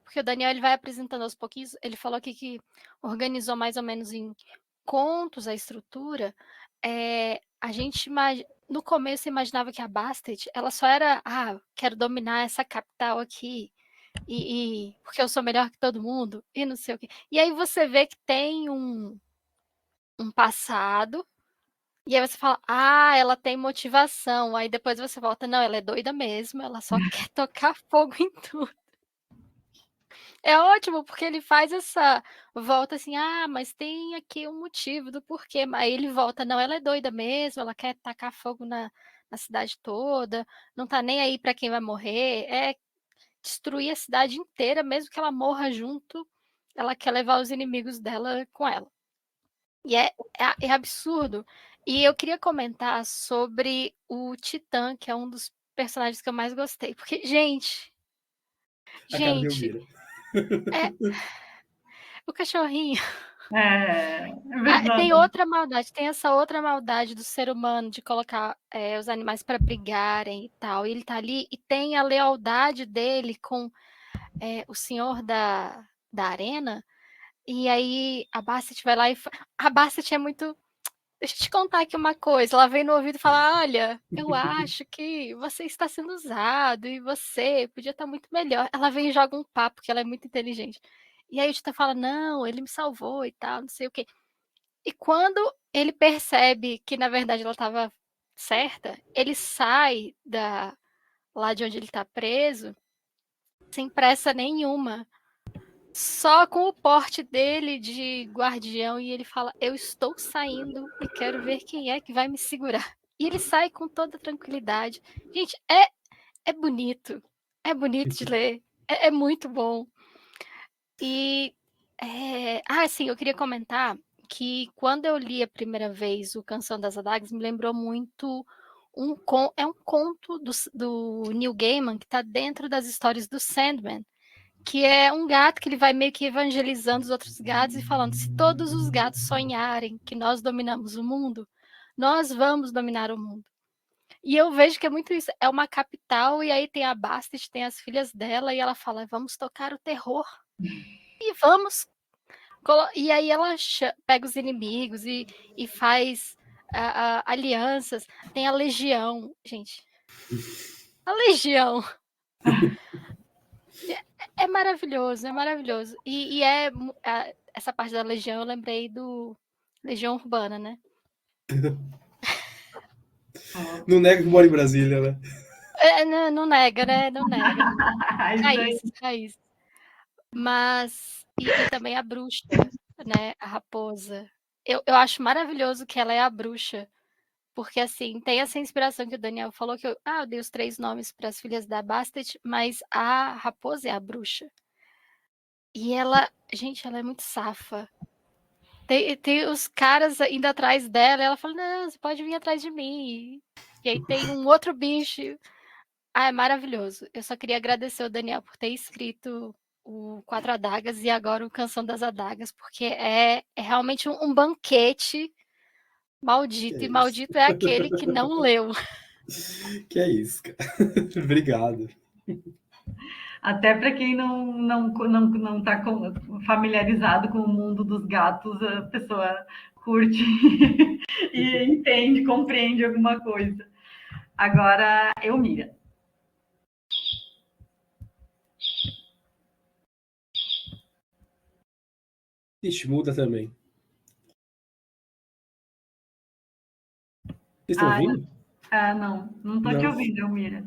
porque o Daniel ele vai apresentando aos pouquinhos, ele falou aqui que organizou mais ou menos em contos a estrutura. A gente no começo imaginava que a Bastet ela só era quero dominar essa capital aqui e porque eu sou melhor que todo mundo e não sei o quê. E aí você vê que tem um passado e aí você fala, ela tem motivação. Aí depois você volta, não, ela é doida mesmo, ela só quer tocar fogo em tudo. É ótimo, porque ele faz essa volta assim, mas tem aqui um motivo do porquê. Aí ele volta, não, ela é doida mesmo, ela quer tacar fogo na cidade toda, não tá nem aí para quem vai morrer, é destruir a cidade inteira, mesmo que ela morra junto, ela quer levar os inimigos dela com ela. E é absurdo. E eu queria comentar sobre o Titã, que é um dos personagens que eu mais gostei, porque, gente, o cachorrinho. É verdade. Tem outra maldade, tem essa outra maldade do ser humano de colocar os animais para brigarem e tal. E ele tá ali e tem a lealdade dele com o senhor da arena. E aí a Bastet vai lá e a Bastet é muito. Deixa eu te contar aqui uma coisa. Ela vem no ouvido e fala: olha, eu acho que você está sendo usado e você podia estar muito melhor. Ela vem e joga um papo, que ela é muito inteligente. E aí o Titã fala: não, ele me salvou e tal, não sei o quê. E quando ele percebe que, na verdade, ela estava certa, ele sai lá de onde ele está preso sem pressa nenhuma. só com o porte dele de guardião, e ele fala: eu estou saindo e quero ver quem é que vai me segurar. E ele sai com toda tranquilidade. Gente, é bonito. É bonito de ler. É muito bom. E sim, eu queria comentar que quando eu li a primeira vez o Canção das Adagas, me lembrou muito um conto do Neil Gaiman que está dentro das histórias do Sandman, que é um gato que ele vai meio que evangelizando os outros gatos e falando: se todos os gatos sonharem que nós dominamos o mundo, nós vamos dominar o mundo. E eu vejo que é muito isso. É uma capital, e aí tem a Bastet, tem as filhas dela, e ela fala: vamos tocar o terror. E vamos. E aí ela pega os inimigos e faz alianças. Tem a Legião, gente. A Legião. É maravilhoso, é maravilhoso. Essa parte da Legião, eu lembrei do Legião Urbana, né? Não nega que mora em Brasília, né? Não nega, né? Não nega. Isso aí. Raiz. Mas, e também a bruxa, né? A raposa. Eu acho maravilhoso que ela é a bruxa. Porque, assim, tem essa inspiração que o Daniel falou, que eu dei os 3 nomes para as filhas da Bastet, mas a raposa é a bruxa. E ela, gente, ela é muito safa. Tem os caras indo atrás dela, e ela fala: não, você pode vir atrás de mim. E aí tem um outro bicho. É maravilhoso. Eu só queria agradecer o Daniel por ter escrito o Quatro Adagas e agora o Canção das Adagas, porque é realmente um banquete maldito, e maldito é aquele que não leu. Que é isso, cara. Obrigado. Até para quem não está familiarizado com o mundo dos gatos, a pessoa curte e entende, compreende alguma coisa. Agora, Elmira. Ixi, muda também. Vocês estão ouvindo? Não estou te ouvindo, Elmira.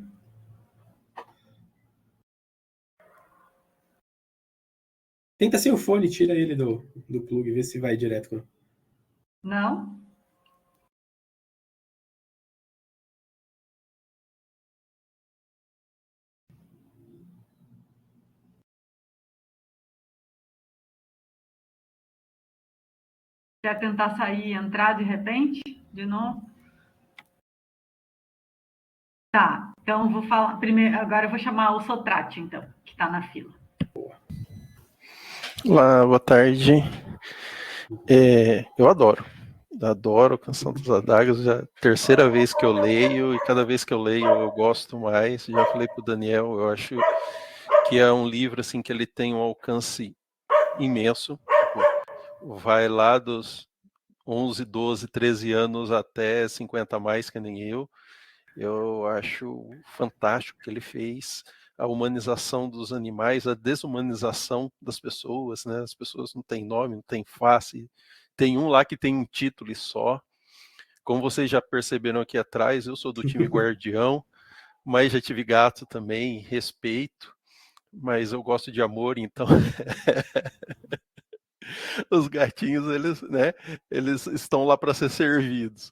Tenta sem o fone, tira ele do plug, vê se vai direto. Não? Quer tentar sair e entrar de repente? De novo? Tá, então vou falar primeiro. Agora eu vou chamar o Sotrate, então, que está na fila. Olá, boa tarde. Eu adoro Canção das Adagas, já é a terceira vez que eu leio, e cada vez que eu leio eu gosto mais. Já falei para o Daniel, eu acho que é um livro assim que ele tem um alcance imenso, vai lá dos 11, 12, 13 anos até 50 mais, que nem eu. Eu acho fantástico o que ele fez, a humanização dos animais, a desumanização das pessoas, né? As pessoas não têm nome, não têm face. Tem um lá que tem um título e só. Como vocês já perceberam aqui atrás, eu sou do time Guardião, mas já tive gato também, respeito, mas eu gosto de amor, então os gatinhos, eles estão lá para ser servidos.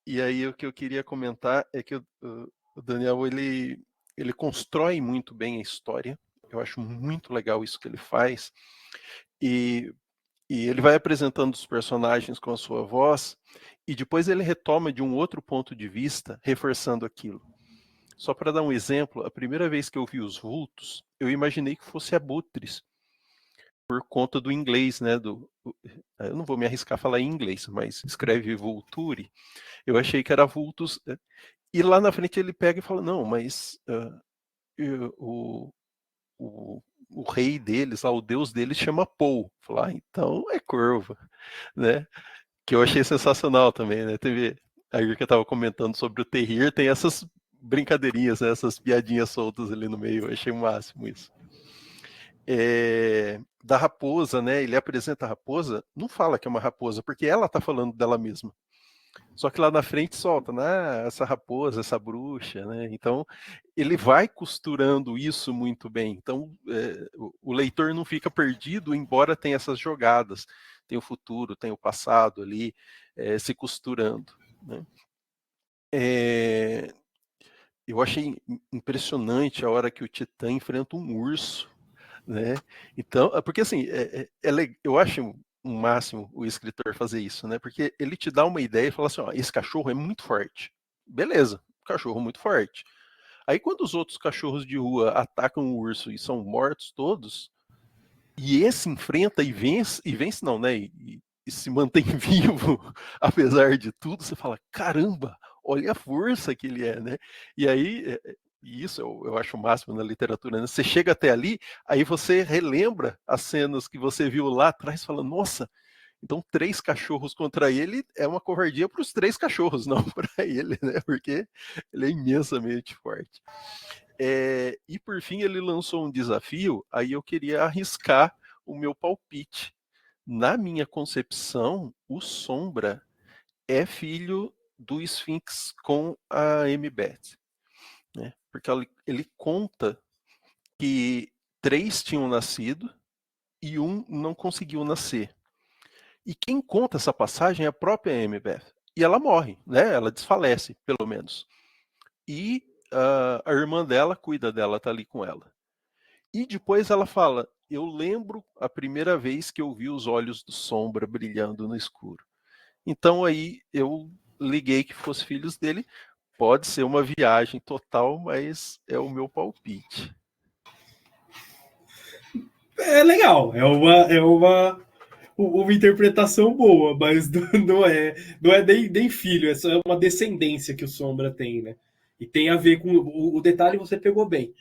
E aí o que eu queria comentar é que o Daniel, ele constrói muito bem a história. Eu acho muito legal isso que ele faz. E ele vai apresentando os personagens com a sua voz, e depois ele retoma de um outro ponto de vista, reforçando aquilo. Só para dar um exemplo, a primeira vez que eu vi os vultos, eu imaginei que fosse abutres, por conta do inglês, né? Eu não vou me arriscar a falar em inglês, mas escreve vulture. Eu achei que era vultus. E lá na frente ele pega e fala: não, mas o rei deles, o deus deles chama Pou. Falar, então é corvo, né? Que eu achei sensacional também, né? Teve a Irka estava comentando sobre o terrir, tem essas brincadeirinhas, né? Essas piadinhas soltas ali no meio. Eu achei o máximo isso. Da raposa, né? Ele apresenta a raposa, não fala que é uma raposa, porque ela está falando dela mesma. Só que lá na frente solta, né? Essa raposa, essa bruxa, né? Então ele vai costurando isso muito bem. Então o leitor não fica perdido, embora tenha essas jogadas. Tem o futuro, tem o passado ali se costurando, né? Eu achei impressionante a hora que o Titã enfrenta um urso, né? Então, porque assim, eu acho um máximo o escritor fazer isso, né? Porque ele te dá uma ideia e fala assim, ó, esse cachorro é muito forte. Beleza, cachorro muito forte. Aí quando os outros cachorros de rua atacam o urso e são mortos todos, e esse enfrenta e vence não, né? E se mantém vivo, apesar de tudo, você fala, caramba, olha a força que ele é, né? E aí, isso eu acho o máximo na literatura, né? Você chega até ali, aí você relembra as cenas que você viu lá atrás, e fala, nossa, então 3 cachorros contra ele é uma covardia para os 3 cachorros, não para ele, né? Porque ele é imensamente forte. E por fim ele lançou um desafio, aí eu queria arriscar o meu palpite. Na minha concepção, o Sombra é filho do Sphinx com a Amy Beth, né? Porque ele conta que 3 tinham nascido e um não conseguiu nascer. E quem conta essa passagem é a própria Amy Beth. E ela morre, né? Ela desfalece, pelo menos. E a irmã dela cuida dela, tá ali com ela. E depois ela fala, eu lembro a primeira vez que eu vi os olhos do Sombra brilhando no escuro. Então aí eu liguei que fosse filhos dele. Pode ser uma viagem total, mas é o meu palpite. É legal, é uma interpretação boa, mas não é nem filho, é só uma descendência que o Sombra tem, né? E tem a ver com o detalhe você pegou bem,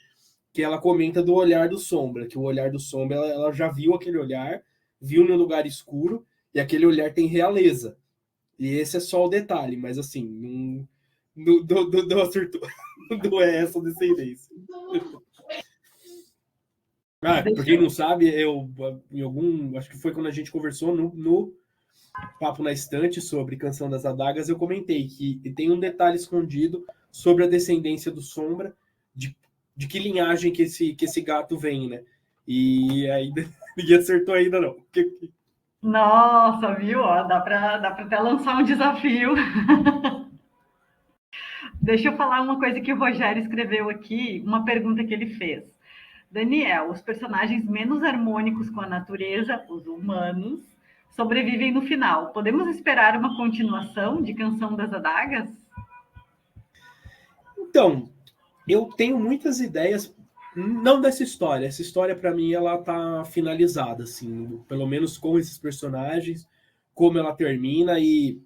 que ela comenta do olhar do Sombra, que o olhar do Sombra, ela já viu aquele olhar, viu no lugar escuro, e aquele olhar tem realeza. E esse é só o detalhe, mas assim, não acertou. Não é essa descendência. Por quem não sabe, acho que foi quando a gente conversou no Papo na Estante sobre Canção das Adagas, eu comentei que tem um detalhe escondido sobre a descendência do Sombra, de que linhagem que esse gato vem, né? E ainda ninguém acertou ainda, não. Nossa, viu? Ó, dá para até lançar um desafio. Deixa eu falar uma coisa que o Rogério escreveu aqui, uma pergunta que ele fez. Daniel, os personagens menos harmônicos com a natureza, os humanos, sobrevivem no final. Podemos esperar uma continuação de Canção das Adagas? Então, eu tenho muitas ideias, não dessa história. Essa história, para mim, ela tá finalizada, assim, pelo menos com esses personagens, como ela termina e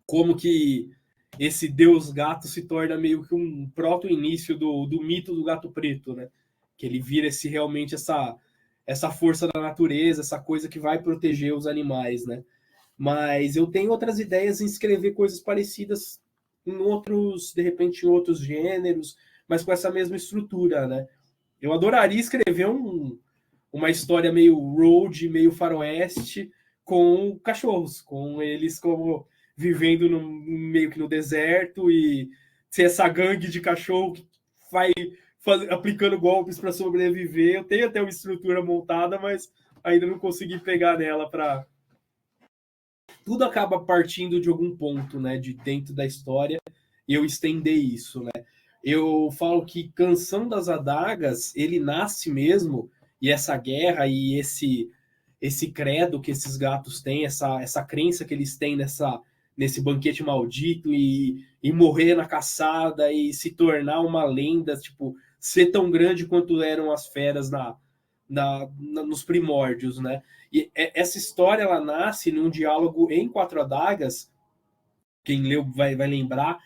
como que esse deus gato se torna meio que um proto-início do mito do gato preto, né? Que ele vira realmente essa força da natureza, essa coisa que vai proteger os animais, né? Mas eu tenho outras ideias em escrever coisas parecidas de repente, em outros gêneros, mas com essa mesma estrutura, né? Eu adoraria escrever uma história meio road, meio faroeste, com cachorros, com eles como vivendo meio que no deserto e ser essa gangue de cachorro que vai aplicando golpes para sobreviver. Eu tenho até uma estrutura montada, mas ainda não consegui pegar nela para... Tudo acaba partindo de algum ponto, né, de dentro da história, e eu estender isso, né? Eu falo que Canção das Adagas, ele nasce mesmo, e essa guerra e esse credo que esses gatos têm, essa crença que eles têm nesse banquete maldito e morrer na caçada e se tornar uma lenda, tipo, ser tão grande quanto eram as feras nos primórdios, né? E essa história, ela nasce num diálogo em Quatro Adagas, quem leu vai lembrar,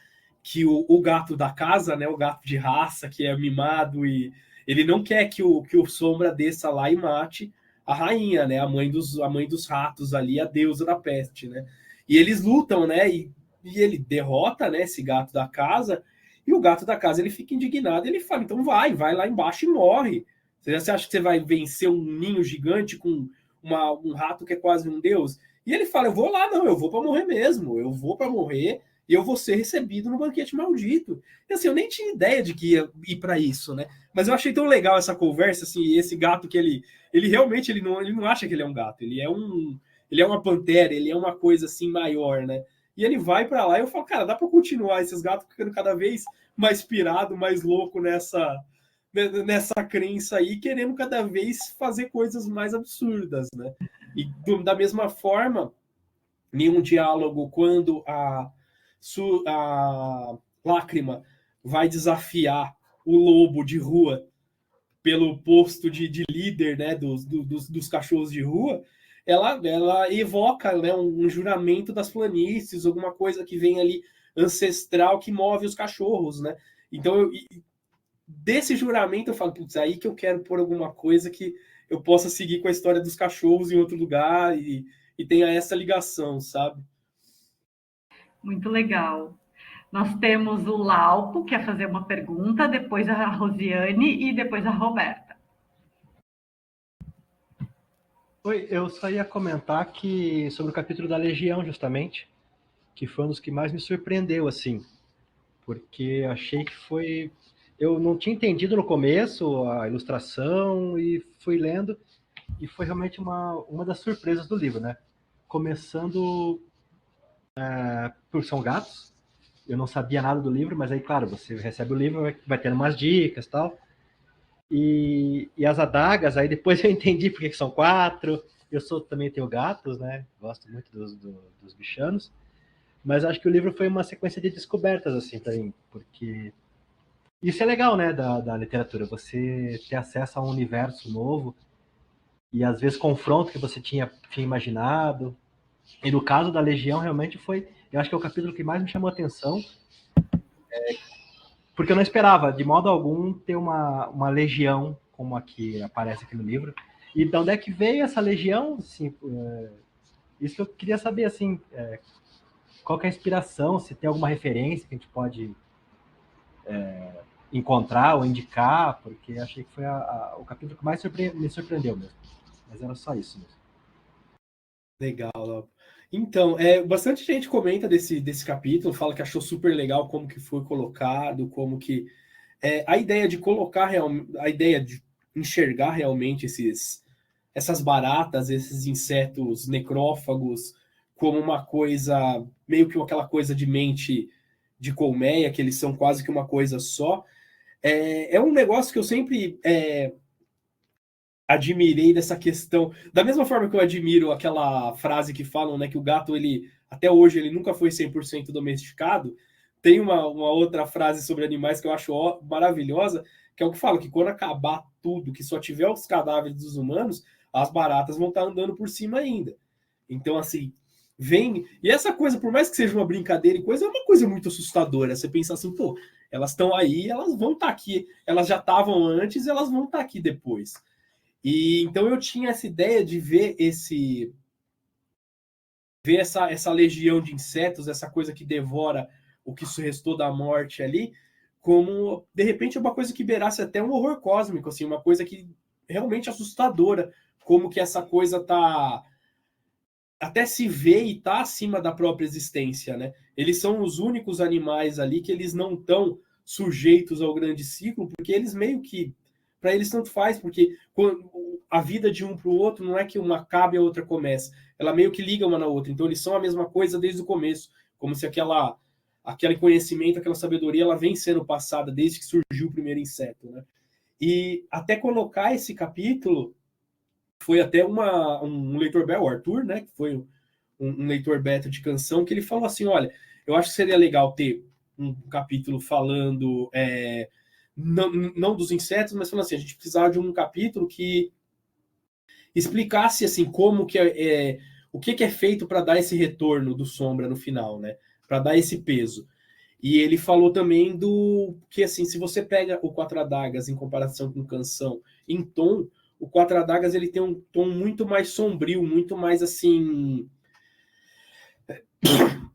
que o gato da casa, né, o gato de raça, que é mimado, e ele não quer que o Sombra desça lá e mate a rainha, né, a mãe dos ratos ali, a deusa da peste, né? E eles lutam, né, e ele derrota, né, esse gato da casa, e o gato da casa, ele fica indignado, ele fala, então vai lá embaixo e morre. Você acha que você vai vencer um ninho gigante com um rato que é quase um deus? E ele fala, eu vou lá, não, eu vou para morrer mesmo, eu vou para morrer e eu vou ser recebido no banquete maldito. E assim, eu nem tinha ideia de que ia ir para isso, né? Mas eu achei tão legal essa conversa, assim, esse gato que ele realmente ele não acha que ele é um gato, ele é uma pantera, ele é uma coisa assim maior, né? E ele vai para lá e eu falo, cara, dá para continuar esses gatos ficando cada vez mais pirado, mais louco nessa crença aí, querendo cada vez fazer coisas mais absurdas, né? E da mesma forma, nenhum diálogo quando a Lágrima vai desafiar o lobo de rua pelo posto de líder, né, dos cachorros de rua, ela evoca, né, um juramento das planícies, alguma coisa que vem ali ancestral que move os cachorros, né? Então, desse juramento eu falo, putz, aí que eu quero pôr alguma coisa que eu possa seguir com a história dos cachorros em outro lugar e tenha essa ligação, sabe? Muito legal. Nós temos o Laupo, que quer fazer uma pergunta, depois a Rosiane e depois a Roberta. Oi, eu só ia comentar que sobre o capítulo da Legião, justamente, que foi um dos que mais me surpreendeu, assim, porque achei que foi... Eu não tinha entendido no começo a ilustração e fui lendo, e foi realmente uma das surpresas do livro, né? Começando por São Gatos, eu não sabia nada do livro, mas aí, claro, você recebe o livro, vai tendo umas dicas e tal. E as adagas, aí depois eu entendi porque que são 4. Eu também tenho gatos, né? Gosto muito dos bichanos. Mas acho que o livro foi uma sequência de descobertas, assim, para mim. Porque isso é legal, né, da literatura. Você ter acesso a um universo novo e, às vezes, confronta o que você tinha imaginado. E no caso da Legião, realmente foi... Eu acho que é o capítulo que mais me chamou a atenção. Porque eu não esperava, de modo algum, ter uma legião como a que aparece aqui no livro. E de onde é que veio essa legião? Assim, isso que eu queria saber, assim, qual que é a inspiração, se tem alguma referência que a gente pode encontrar ou indicar, porque achei que foi o capítulo que mais me surpreendeu mesmo. Mas era só isso mesmo. Legal. Então, bastante gente comenta desse capítulo, fala que achou super legal como que foi colocado, como que a ideia de colocar a ideia de enxergar realmente essas baratas, esses insetos necrófagos como uma coisa, meio que aquela coisa de mente de colmeia, que eles são quase que uma coisa só. É um negócio que eu sempre admirei dessa questão, da mesma forma que eu admiro aquela frase que falam, né, que o gato, ele até hoje, ele nunca foi 100% domesticado. Tem uma outra frase sobre animais que eu acho maravilhosa, que é o que fala que quando acabar tudo, que só tiver os cadáveres dos humanos, as baratas vão estar andando por cima ainda. Então, assim, vem... E essa coisa, por mais que seja uma brincadeira e coisa, é uma coisa muito assustadora. Você pensa assim, pô, elas estão aí, elas vão estar aqui. Elas já estavam antes, elas vão estar aqui depois. E então eu tinha essa ideia de ver essa legião de insetos, essa coisa que devora o que restou da morte ali, como de repente uma coisa que beirasse até um horror cósmico, assim, uma coisa que realmente assustadora, como que essa coisa tá até se vê e tá acima da própria existência, né? Eles são os únicos animais ali que eles não estão sujeitos ao grande ciclo, porque eles meio que para eles tanto faz, porque a vida de um para o outro não é que uma acaba e a outra começa, ela meio que liga uma na outra, então eles são a mesma coisa desde o começo, como se aquele conhecimento, aquela sabedoria, ela vem sendo passada desde que surgiu o primeiro inseto, né? E até colocar esse capítulo, foi até um leitor beta, o Arthur, né, que foi um leitor beta de canção, que ele falou assim, olha, eu acho que seria legal ter um capítulo falando... Não dos insetos, mas falando assim, a gente precisava de um capítulo que explicasse assim como que o que é feito para dar esse retorno do Sombra no final, né? Para dar esse peso. E ele falou também do que assim, se você pega o Quatro Adagas em comparação com Canção em tom, o Quatro Adagas ele tem um tom muito mais sombrio, muito mais assim...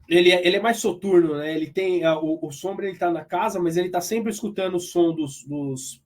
Ele é mais soturno, né? Ele tem o Sombra, ele tá na casa, mas ele tá sempre escutando o som dos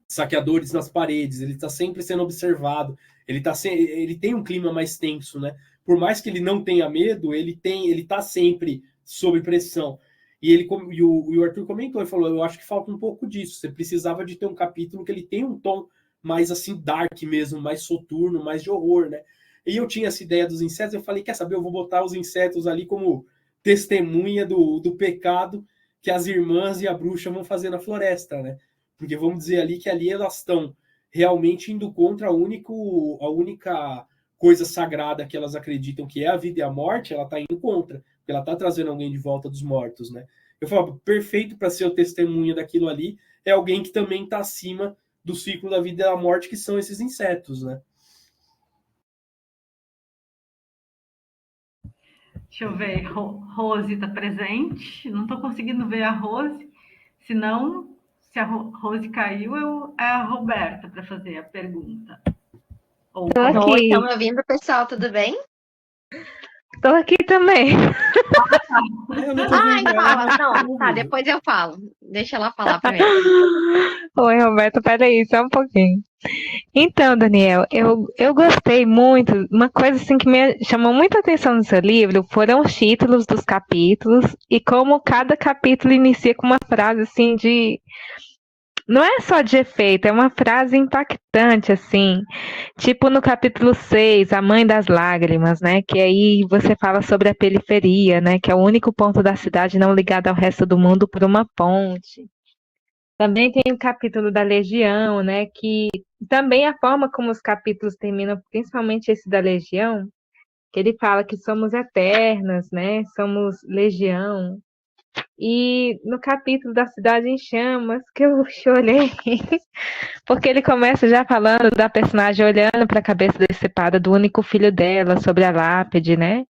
saqueadores nas paredes, ele tá sempre sendo observado, ele tem um clima mais tenso, né? por mais que ele não tenha medo, ele tá sempre sob pressão. E o Arthur comentou, ele falou, eu acho que falta um pouco disso. Você precisava de ter um capítulo que ele tem um tom mais assim, dark mesmo, mais soturno, mais de horror, né? E eu tinha essa ideia dos insetos, eu falei, quer saber, eu vou botar os insetos ali como testemunha do pecado que as irmãs e a bruxa vão fazer na floresta, né? Porque vamos dizer ali que ali elas estão realmente indo contra a única coisa sagrada que elas acreditam que é a vida e a morte, ela está indo contra, porque ela está trazendo alguém de volta dos mortos, né? Eu falo, perfeito para ser o testemunha daquilo ali é alguém que também está acima do ciclo da vida e da morte, que são esses insetos, né? Deixa eu ver, Rose está presente. Não estou conseguindo ver a Rose. Senão, se a Rose caiu, é a Roberta para fazer a pergunta. Ou Tô Oi, aqui, estão me ouvindo, pessoal? Tudo bem? tô aqui também. Eu não tô vendo ela. Fala. Não, tá, depois eu falo. Deixa ela falar primeiro. Oi, Roberto, peraí, só um pouquinho. Então, Daniel, eu gostei muito. Uma coisa assim que me chamou muita atenção no seu livro foram os títulos dos capítulos e como cada capítulo inicia com uma frase assim de. Não é só de efeito, é uma frase impactante, assim. Tipo no capítulo 6, A Mãe das Lágrimas, né? Que aí você fala sobre a periferia, né? Que é o único ponto da cidade não ligado ao resto do mundo por uma ponte. Também tem o capítulo da Legião, né? Que também a forma como os capítulos terminam, principalmente esse da Legião, que ele fala que somos eternas, né? Somos legião. E no capítulo da Cidade em Chamas, que eu chorei, porque ele começa já falando da personagem olhando para a cabeça decepada do único filho dela, sobre a lápide, né?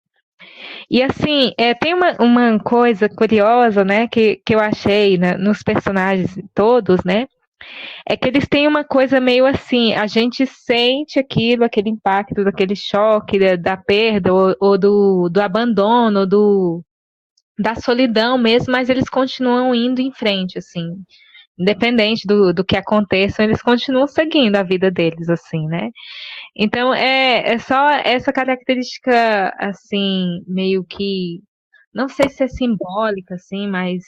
E assim, tem uma coisa curiosa, né, que eu achei, né, nos personagens todos, né? É que eles têm uma coisa meio assim, a gente sente aquilo, aquele impacto, daquele choque, da perda, ou do abandono, da solidão mesmo, mas eles continuam indo em frente, assim. Independente do que aconteça, eles continuam seguindo a vida deles, assim, né? Então, é só essa característica, assim, meio que, não sei se é simbólica, assim, mas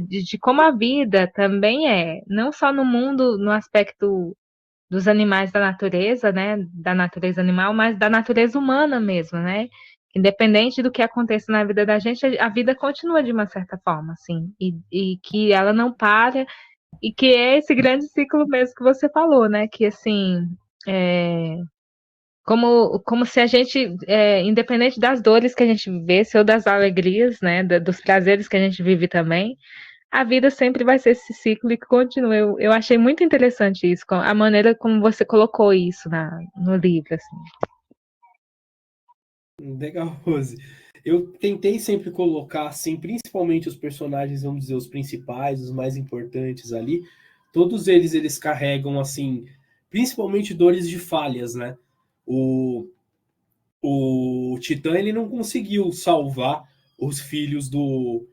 de como a vida também é, não só no mundo, no aspecto dos animais da natureza, né, da natureza animal, mas da natureza humana mesmo, né? Independente do que aconteça na vida da gente, a vida continua de uma certa forma, assim, e que ela não para, e que é esse grande ciclo mesmo que você falou, né? Que assim, como se a gente, independente das dores que a gente vivesse ou das alegrias, né, dos prazeres que a gente vive também, a vida sempre vai ser esse ciclo e que continua. Eu achei muito interessante isso, a maneira como você colocou isso no livro, assim. Legal, Rose. Eu tentei sempre colocar, assim, principalmente os personagens, vamos dizer, os principais, os mais importantes ali, todos eles carregam, assim, principalmente dores de falhas, né? O Titã, ele não conseguiu salvar os filhos do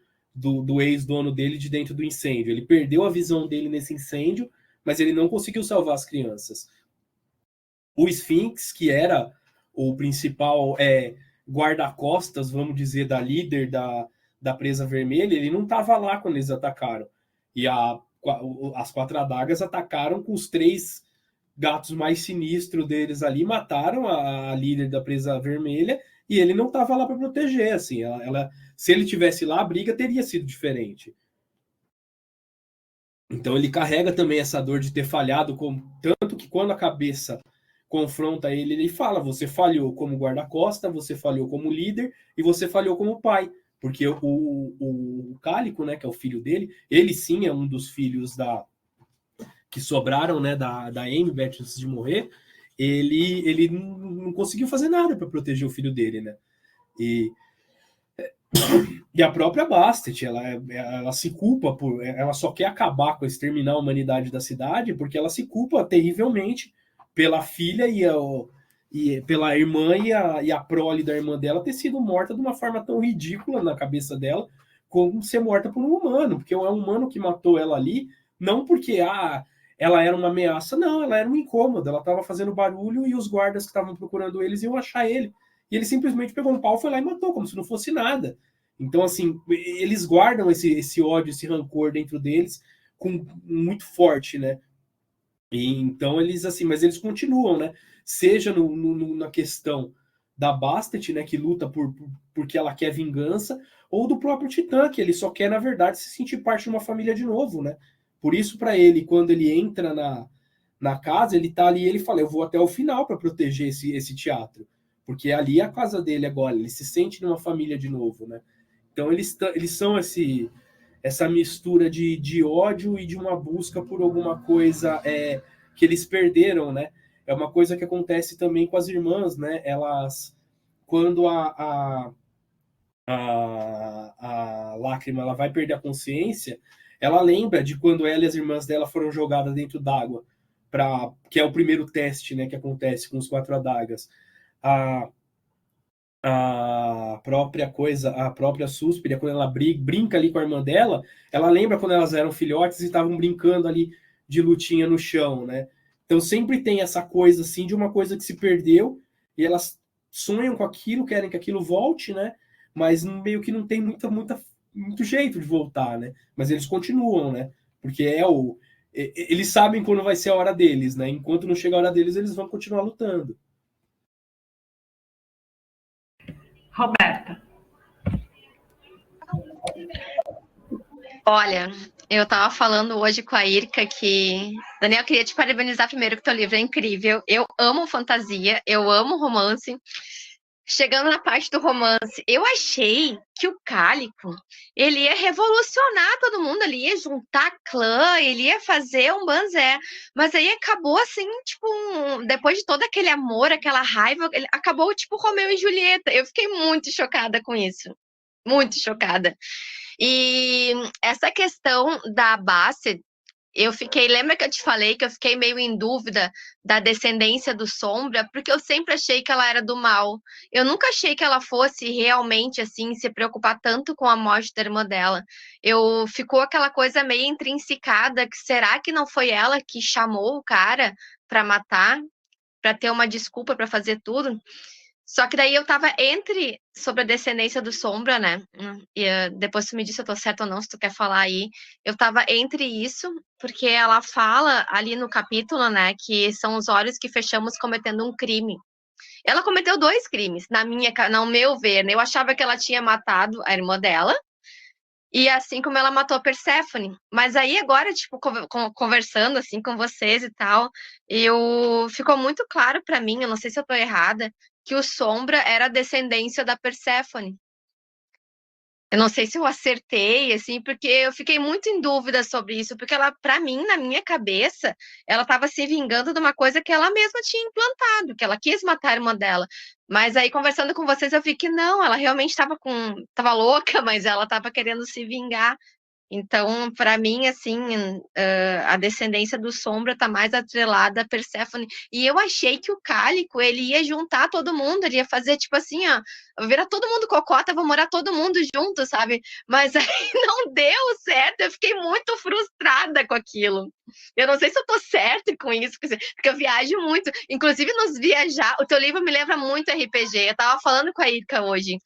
ex-dono dele de dentro do incêndio. Ele perdeu a visão dele nesse incêndio, mas ele não conseguiu salvar as crianças. O Sphinx, que era o principal guarda-costas, vamos dizer, da líder da Presa Vermelha, ele não estava lá quando eles atacaram. E as quatro adagas atacaram com os três gatos mais sinistros deles ali, mataram a líder da Presa Vermelha, e ele não estava lá para proteger. Assim, se ele tivesse lá, a briga teria sido diferente. Então ele carrega também essa dor de ter falhado, tanto que quando a cabeça confronta ele, ele fala: você falhou como guarda-costa, você falhou como líder e você falhou como pai. Porque o Cálico, né, que é o filho dele, ele sim é um dos filhos que sobraram, né, da Amy Beth antes de morrer. Ele não conseguiu fazer nada para proteger o filho dele, né? E a própria Bastet, ela se culpa ela só quer acabar com exterminar a humanidade da cidade porque ela se culpa terrivelmente pela filha e pela irmã e a prole da irmã dela ter sido morta de uma forma tão ridícula na cabeça dela como ser morta por um humano, porque é um humano que matou ela ali, não porque ela era uma ameaça, não, ela era um incômodo, ela estava fazendo barulho e os guardas que estavam procurando eles iam achar ele. e ele simplesmente pegou um pau, foi lá e matou, como se não fosse nada. Então, assim, eles guardam esse ódio, esse rancor dentro deles muito forte, né? E, então eles, assim, mas eles continuam, né? Seja na questão da Bastet, né, que luta porque ela quer vingança, ou do próprio Titã, que ele só quer, na verdade, se sentir parte de uma família de novo, né? Por isso, para ele, quando ele entra na casa, ele tá ali, ele fala, eu vou até o final para proteger esse teatro, porque ali é a casa dele agora, ele se sente numa família de novo, né? Então eles são essa mistura de ódio e de uma busca por alguma coisa que eles perderam, né? É uma coisa que acontece também com as irmãs, né? Elas, quando a Lágrima ela vai perder a consciência, ela lembra de quando ela e as irmãs dela foram jogadas dentro d'água, que é o primeiro teste, né, que acontece com os 4 adagas. A própria Suspiria, quando ela brinca ali com a irmã dela, ela lembra quando elas eram filhotes e estavam brincando ali de lutinha no chão, né? Então sempre tem essa coisa assim de uma coisa que se perdeu e elas sonham com aquilo, querem que aquilo volte, né? Mas meio que não tem muito jeito de voltar, né? Mas eles continuam, né? Porque eles sabem quando vai ser a hora deles, né? Enquanto não chega a hora deles, eles vão continuar lutando. Roberta. Olha, eu tava falando hoje com a Irka que... Daniel, eu queria te parabenizar primeiro que teu livro é incrível. Eu amo fantasia, eu amo romance. Chegando na parte do romance, eu achei que o Cálico, ele ia revolucionar todo mundo, ele ia juntar clã, ele ia fazer um banzé. Mas aí acabou assim, tipo, depois de todo aquele amor, aquela raiva, ele acabou tipo Romeu e Julieta. Eu fiquei muito chocada com isso. Muito chocada. E essa questão da Basset, lembra que eu te falei que eu fiquei meio em dúvida da descendência do Sombra, porque eu sempre achei que ela era do mal. Eu nunca achei que ela fosse realmente, assim, se preocupar tanto com a morte da irmã dela. Ficou aquela coisa meio intrinsecada, que será que não foi ela que chamou o cara pra matar, pra ter uma desculpa pra fazer tudo? Só que daí eu tava sobre a descendência do Sombra, né? E depois tu me disse se eu tô certa ou não, se tu quer falar aí. Eu tava entre isso, porque ela fala ali no capítulo, né, que são os olhos que fechamos cometendo um crime. Ela cometeu 2 crimes, no meu ver, né? Eu achava que ela tinha matado a irmã dela, e assim como ela matou a Perséfone. Mas aí agora, tipo, conversando assim com vocês e tal, ficou muito claro pra mim, eu não sei se eu tô errada, que o Sombra era a descendência da Perséfone. Eu não sei se eu acertei, assim, porque eu fiquei muito em dúvida sobre isso, porque ela, pra mim, na minha cabeça, ela estava se vingando de uma coisa que ela mesma tinha implantado, que ela quis matar a irmã dela. Mas aí, conversando com vocês, eu vi que não, ela realmente estava louca, mas ela estava querendo se vingar. Então, para mim, assim, a descendência do Sombra tá mais atrelada a Perséfone. E eu achei que o Cálico, ele ia juntar todo mundo, ele ia fazer, tipo assim, ó, virar todo mundo cocota, vou morar todo mundo junto, sabe? Mas aí não deu certo, eu fiquei muito frustrada com aquilo. Eu não sei se eu tô certa com isso, porque eu viajo muito. Inclusive, nos viajar, o teu livro me lembra muito RPG. Eu tava falando com a Irka hoje.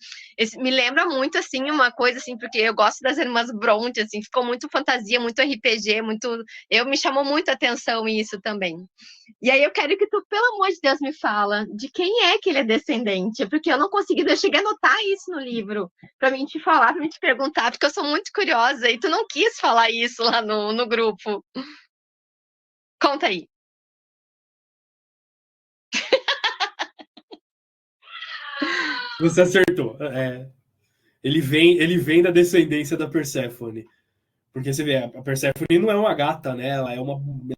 Me lembra muito, assim, uma coisa, assim, porque eu gosto das irmãs Bronte, assim, ficou muito fantasia, muito RPG, me chamou muita atenção isso também. E aí eu quero que tu, pelo amor de Deus, me fala de quem é que ele é descendente, porque eu não consegui, eu cheguei a anotar isso no livro, pra mim te falar, pra mim te perguntar, porque eu sou muito curiosa, e tu não quis falar isso lá no grupo. Conta aí. Você acertou. Ele vem da descendência da Perséfone. Porque você vê, a Perséfone não é uma gata, né? Ela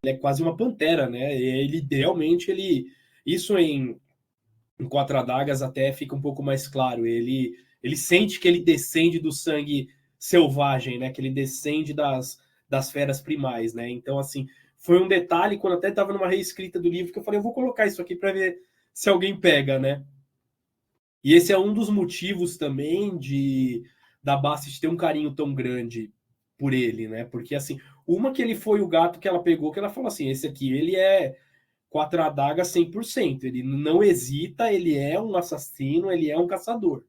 é quase uma pantera, né? E isso em 4 adagas até fica um pouco mais claro. Ele sente que ele descende do sangue selvagem, né? Que ele descende das feras primais, né? Então, assim, foi um detalhe, quando até estava numa reescrita do livro, que eu falei, eu vou colocar isso aqui para ver se alguém pega, né? E esse é um dos motivos também da Bastet ter um carinho tão grande por ele, né? Porque, assim, uma que ele foi o gato que ela pegou, que ela falou assim, esse aqui, ele é Quatro Adagas 100%. Ele não hesita, ele é um assassino, ele é um caçador.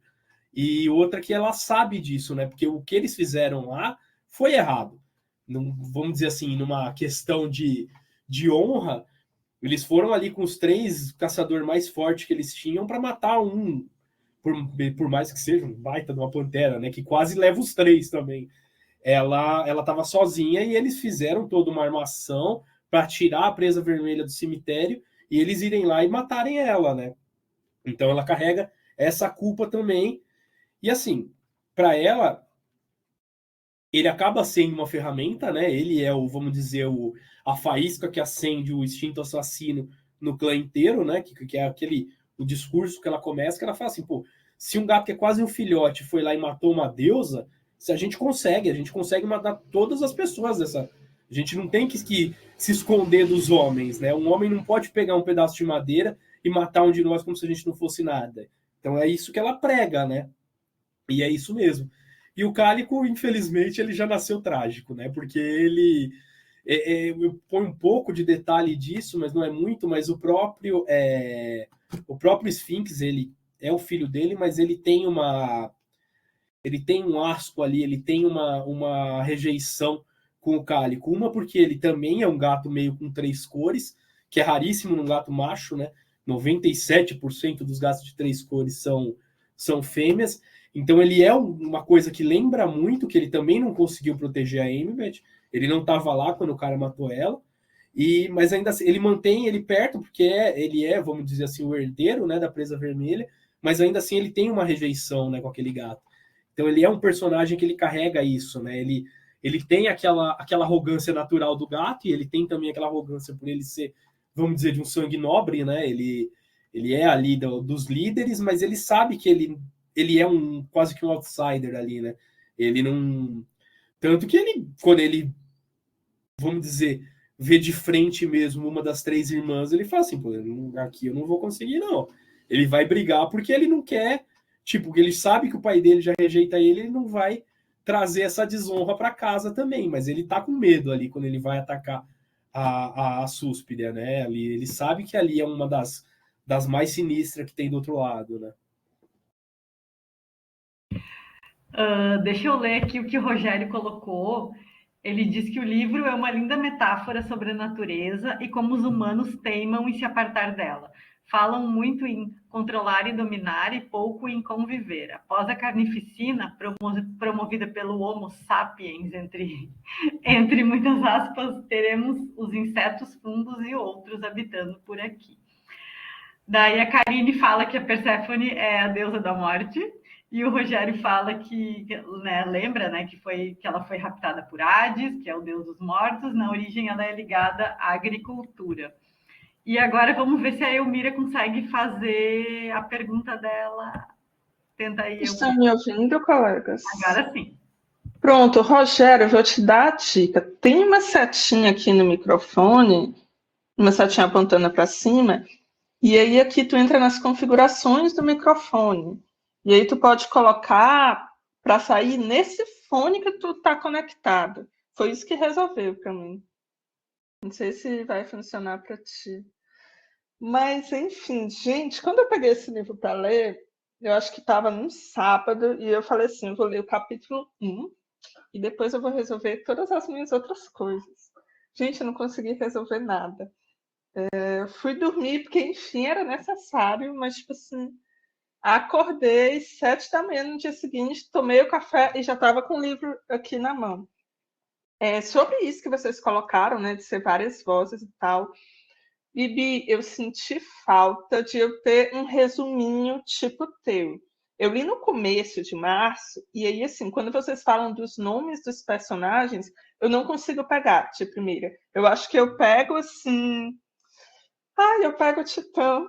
E outra que ela sabe disso, né? Porque o que eles fizeram lá foi errado. Não, vamos dizer assim, numa questão de honra, eles foram ali com os 3 caçadores mais fortes que eles tinham para matar um, por mais que seja um baita de uma pantera, né? Que quase leva os 3 também. Ela estava sozinha e eles fizeram toda uma armação para tirar a presa vermelha do cemitério e eles irem lá e matarem ela, né? Então ela carrega essa culpa também. E assim, para ela, ele acaba sendo uma ferramenta, né? Ele é o, vamos dizer, a faísca que acende o instinto assassino no clã inteiro, né? Que é o discurso que ela começa, que ela fala assim, pô, se um gato que é quase um filhote foi lá e matou uma deusa, se a gente consegue matar todas as pessoas dessa. A gente não tem que se esconder dos homens, né? Um homem não pode pegar um pedaço de madeira e matar um de nós como se a gente não fosse nada. Então é isso que ela prega, né? E é isso mesmo. E o Cálico, infelizmente, ele já nasceu trágico, né? Porque ele... eu ponho um pouco de detalhe disso, mas não é muito, mas o próprio Sphinx, ele é o filho dele, mas ele tem um asco ali, ele tem uma rejeição com o Cálico. Uma porque ele também é um gato meio com 3 cores, que é raríssimo num gato macho, né? 97% dos gatos de 3 cores são fêmeas. Então ele é uma coisa que lembra muito, que ele também não conseguiu proteger a Emmett. Ele não estava lá quando o cara matou ela. Mas ainda assim, ele mantém ele perto, porque ele é, vamos dizer assim, o herdeiro, né, da presa vermelha. Mas ainda assim ele tem uma rejeição, né, com aquele gato. Então ele é um personagem que ele carrega isso, né? Ele tem aquela arrogância natural do gato, e ele tem também aquela arrogância por ele ser, vamos dizer, de um sangue nobre, né? Ele é ali dos líderes, mas ele sabe que ele é quase que um outsider ali, né? Ele não... Tanto que quando ele, vamos dizer, vê de frente mesmo uma das 3 irmãs, ele fala assim, pô, aqui eu não vou conseguir, não. Ele vai brigar porque ele não quer, tipo, ele sabe que o pai dele já rejeita ele não vai trazer essa desonra para casa também, mas ele tá com medo ali quando ele vai atacar a Súspida, né? Ele sabe que ali é uma das mais sinistras que tem do outro lado, né? Deixa eu ler aqui o que o Rogério colocou. Ele diz que o livro é uma linda metáfora sobre a natureza e como os humanos teimam em se apartar dela. Falam muito em controlar e dominar e pouco em conviver. Após a carnificina, promovida pelo Homo sapiens, entre muitas aspas, teremos os insetos, fungos e outros habitando por aqui. Daí a Karine fala que a Perséfone é a deusa da morte. E o Rogério fala que, né, lembra, né, que ela foi raptada por Hades, que é o deus dos mortos. Na origem, ela é ligada à agricultura. E agora vamos ver se a Elmira consegue fazer a pergunta dela. Tenta aí. Estão me ouvindo, colegas? Agora sim. Pronto, Rogério, eu vou te dar a dica. Tem uma setinha aqui no microfone, uma setinha apontando para cima, e aí aqui tu entra nas configurações do microfone. E aí tu pode colocar para sair nesse fone que tu tá conectado. Foi isso que resolveu para mim. Não sei se vai funcionar para ti. Mas, enfim, gente, quando eu peguei esse livro para ler, eu acho que estava num sábado, e eu falei assim, eu vou ler o capítulo 1, e depois eu vou resolver todas as minhas outras coisas. Gente, eu não consegui resolver nada. Eu fui dormir porque, enfim, era necessário, mas, tipo assim, acordei 7 da manhã no dia seguinte, tomei o café e já estava com o livro aqui na mão. Sobre isso que vocês colocaram, né, de ser várias vozes e tal, Bibi, eu senti falta de eu ter um resuminho tipo teu. Eu li no começo de março, e aí, assim, quando vocês falam dos nomes dos personagens, eu não consigo pegar de primeira. Eu acho que eu pego, assim... Ai, eu pego o Titã.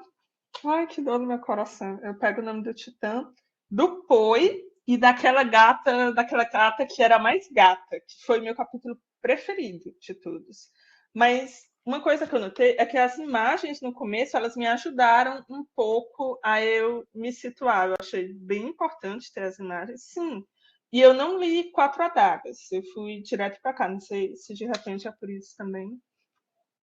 Ai, que dor no meu coração. Eu pego o nome do Titã, do Poi e daquela gata que era a mais gata, que foi meu capítulo preferido de todos. Mas uma coisa que eu notei é que as imagens no começo, elas me ajudaram um pouco a eu me situar. Eu achei bem importante ter as imagens, sim. E eu não li 4 adagas, eu fui direto para cá. Não sei se de repente é por isso também.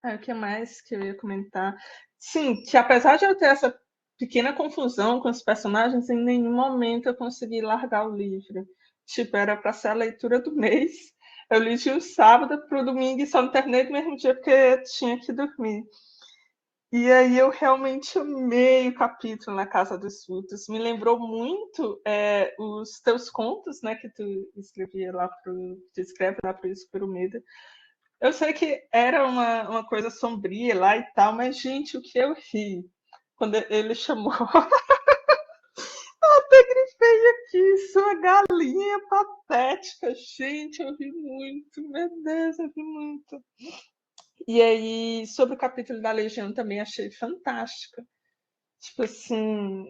O que mais que eu ia comentar? Sim, que apesar de eu ter essa pequena confusão com os personagens, em nenhum momento eu consegui largar o livro. Tipo, era para ser a leitura do mês. Eu li de um sábado para o domingo e só não terminei no mesmo dia porque tinha que dormir. E aí eu realmente amei o capítulo na Casa dos Frutos. Me lembrou muito os teus contos, né, que tu escreve lá para o Escuro Medo. Eu sei que era uma coisa sombria lá e tal, mas, gente, o que eu ri quando ele chamou até grifei aqui, sua galinha patética. Gente, eu ri muito, meu Deus, eu ri muito. E aí, sobre o capítulo da Legião, também achei fantástica. Tipo assim,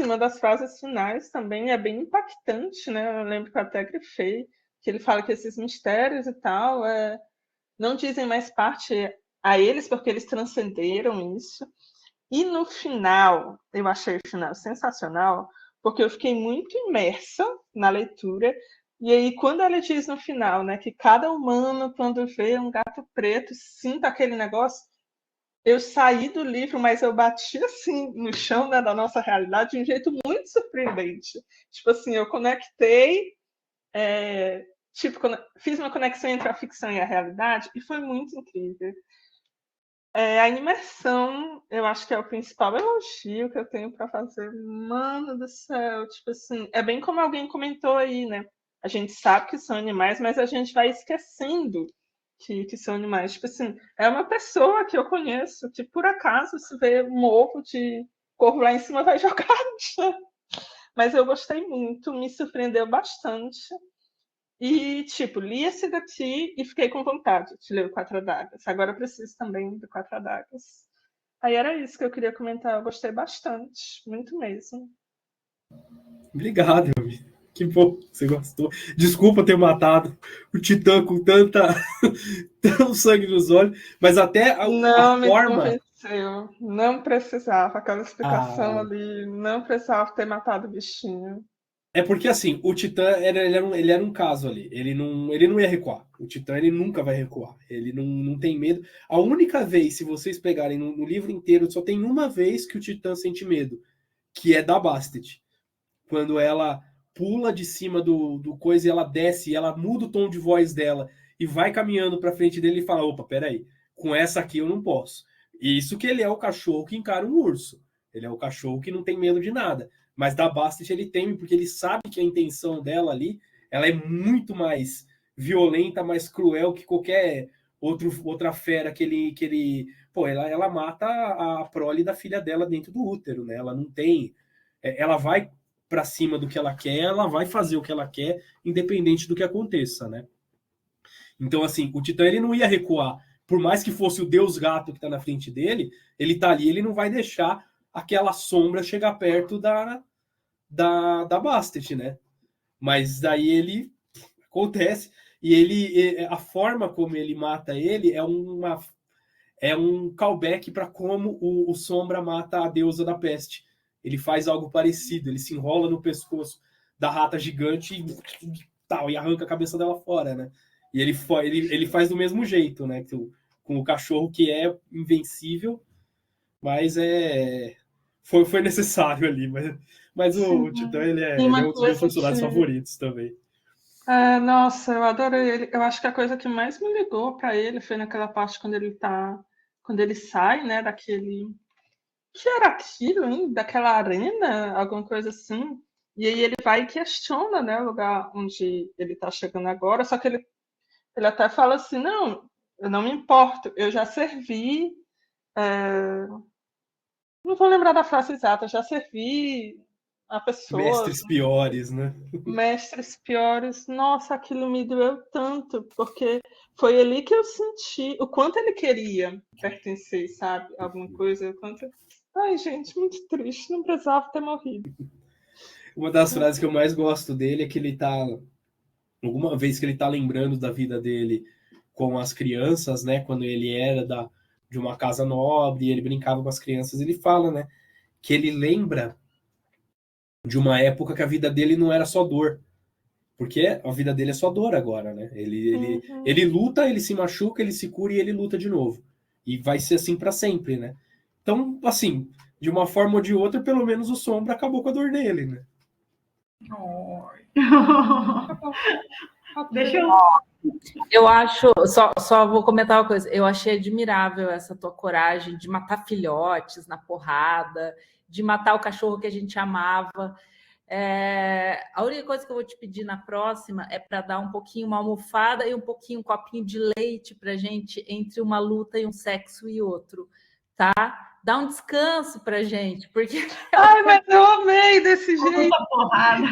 uma das frases finais também é bem impactante, né? Eu lembro que eu até grifei, que ele fala que esses mistérios e tal não dizem mais parte a eles, porque eles transcenderam isso. E no final, eu achei o final sensacional, porque eu fiquei muito imersa na leitura. E aí, quando ela diz no final, né, que cada humano, quando vê um gato preto, sinta aquele negócio, eu saí do livro, mas eu bati assim no chão, né, da nossa realidade de um jeito muito surpreendente. Tipo assim, eu conectei, fiz uma conexão entre a ficção e a realidade e foi muito incrível. A imersão, eu acho que é o principal elogio que eu tenho para fazer. Mano do céu, tipo assim, é bem como alguém comentou aí, né? A gente sabe que são animais, mas a gente vai esquecendo que são animais. Tipo assim, é uma pessoa que eu conheço que por acaso se vê um ovo de corvo lá em cima vai jogar no chão. Mas eu gostei muito, me surpreendeu bastante. E, tipo, li esse daqui e fiquei com vontade de ler o Quatro Adagas. Agora eu preciso também do Quatro Adagas. Aí era isso que eu queria comentar. Eu gostei bastante, muito mesmo. Obrigado, meu amigo. Que bom que você gostou. Desculpa ter matado o Titã com tanto sangue nos olhos, mas até a Me forma. convenceu. Não precisava. Aquela explicação Ah, ali. Não precisava ter matado o bichinho. é porque assim, o Titã ele era um caso ali. Ele não ia recuar. O Titã ele nunca vai recuar. Ele não tem medo. A única vez, se vocês pegarem no livro inteiro, só tem uma vez que o Titã sente medo, que é da Bastet. Quando ela pula de cima do coisa e ela desce, e ela muda o tom de voz dela e vai caminhando pra frente dele e fala: opa, peraí, com essa aqui eu não posso. E isso que ele é o cachorro que encara um urso. Ele é o cachorro que não tem medo de nada. Mas da Bastet ele teme, porque ele sabe que a intenção dela ali ela é muito mais violenta, mais cruel que qualquer outra fera que ele. Pô, ela mata a prole da filha dela dentro do útero, né? Ela não tem. Ela vai para cima do que ela quer, ela vai fazer o que ela quer, independente do que aconteça, né? Então, assim, o Titã ele não ia recuar. Por mais que fosse o Deus Gato que tá na frente dele, ele tá ali, ele não vai deixar aquela sombra chegar perto da Bastet, né? Mas daí ele acontece e a forma como ele mata ele é um callback para como o Sombra mata a deusa da peste. Ele faz algo parecido, ele se enrola no pescoço da rata gigante e arranca a cabeça dela fora, né? E ele faz do mesmo jeito, né? Com o cachorro que é invencível, mas foi necessário ali. Mas o Titã, ele é um dos meus personagens favoritos também. Nossa, eu adorei ele. Eu acho que a coisa que mais me ligou para ele foi naquela parte quando ele sai, né, daquele. Que era aquilo, hein? Daquela arena, alguma coisa assim. E aí ele vai e questiona, né, o lugar onde ele está chegando agora. Só que ele até fala assim, não, eu não me importo, eu já servi. Não vou lembrar da frase exata, já servi a pessoas. Mestres piores, né? Mestres piores. Nossa, aquilo me doeu tanto, porque foi ali que eu senti o quanto ele queria pertencer, sabe? Alguma coisa, o quanto. Ai, gente, muito triste, não precisava ter morrido. Uma das frases que eu mais gosto dele é que ele tá. Alguma vez que ele tá lembrando da vida dele com as crianças, né? Quando ele era de uma casa nobre, ele brincava com as crianças, ele fala, né? Que ele lembra de uma época que a vida dele não era só dor. Porque a vida dele é só dor agora, né? Ele luta, ele se machuca, ele se cura e ele luta de novo. E vai ser assim para sempre, né? Então, assim, de uma forma ou de outra, pelo menos o Sombra acabou com a dor dele, né? Deixa eu... Eu acho, só vou comentar uma coisa, eu achei admirável essa tua coragem de matar filhotes na porrada, de matar o cachorro que a gente amava. A única coisa que eu vou te pedir na próxima é para dar um pouquinho uma almofada e um pouquinho um copinho de leite para gente entre uma luta e um sexo e outro, tá? Dá um descanso para gente, porque... Ai, mas eu amei desse jeito. Muita porrada.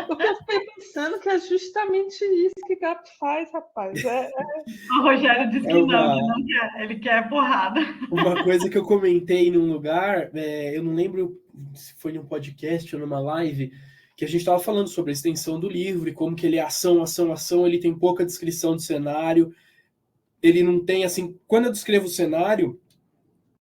Porque eu fiquei pensando que é justamente isso que gato faz, rapaz. O Rogério disse que não, que não quer, ele quer porrada. Uma coisa que eu comentei num lugar, eu não lembro se foi num podcast ou numa live, que a gente estava falando sobre a extensão do livro e como que ele é ação, ação, ação, ele tem pouca descrição de cenário, ele não tem, assim, quando eu descrevo o cenário,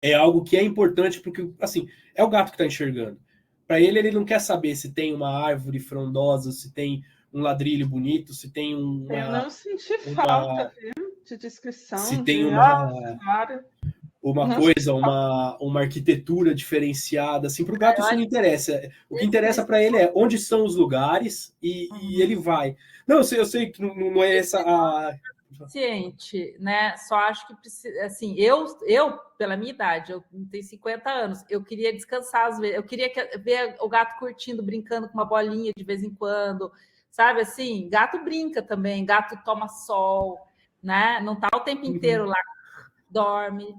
é algo que é importante, porque, assim, é o gato que está enxergando. Para ele não quer saber se tem uma árvore frondosa, se tem um ladrilho bonito, se tem uma... Eu não senti falta, viu? De descrição. Se tem uma coisa, uma arquitetura diferenciada, assim, para o gato isso não interessa. O que interessa para ele é onde são os lugares e ele vai. Não, eu sei que não é essa a... Ciente, né? Só acho que precisa, assim, eu pela minha idade, eu tenho 50 anos, eu queria descansar às vezes, eu queria ver o gato curtindo, brincando com uma bolinha de vez em quando, sabe assim? Gato brinca também, gato toma sol, né? Não tá o tempo inteiro lá, dorme.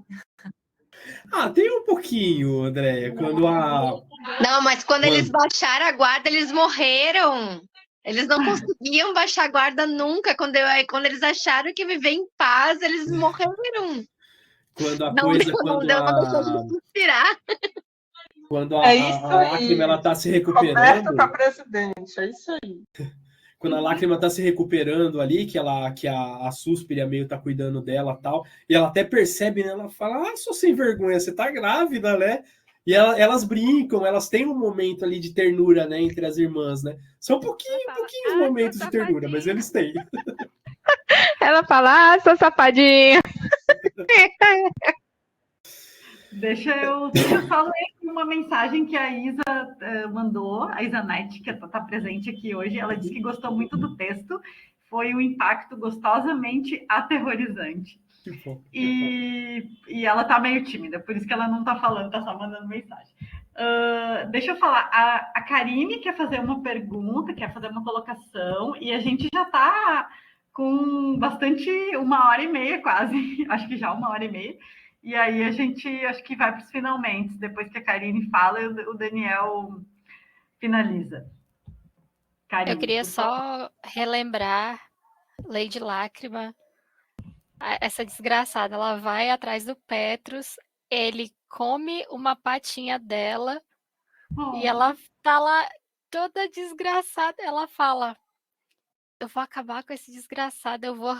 Tem um pouquinho, Andréia, quando a... Não, mas quando eles baixaram a guarda, eles morreram. Eles não conseguiam baixar a guarda nunca. Quando eles acharam que viver em paz, eles morreram. Quando a não coisa... não deixou de respirar. Quando a lágrima ela tá se recuperando... Roberto tá presidente, é isso aí. Quando a lágrima tá se recuperando ali, que a Suspira meio tá cuidando dela e tal, e ela até percebe, né? Ela fala, sou sem vergonha, você tá grávida, né? E elas brincam, elas têm um momento ali de ternura, né, entre as irmãs, né? São pouquinhos momentos de ternura, mas eles têm. Ela fala, sou safadinha. Deixa eu só ler uma mensagem que a Isa mandou, a Isa Knight, que está presente aqui hoje. Ela disse que gostou muito do texto, foi um impacto gostosamente aterrorizante. E ela está meio tímida, por isso que ela não está falando, está só mandando mensagem. Deixa eu falar, a Karine quer fazer uma pergunta, quer fazer uma colocação, e a gente já está com bastante 1h30 quase, acho que já 1h30. E aí a gente, acho que vai para os finalmente. Depois que a Karine fala, o Daniel finaliza. Karine, eu queria só relembrar Lady Lágrima, essa desgraçada. Ela vai atrás do Petrus, ele come uma patinha dela e ela tá lá toda desgraçada. Ela fala, eu vou acabar com esse desgraçado, eu vou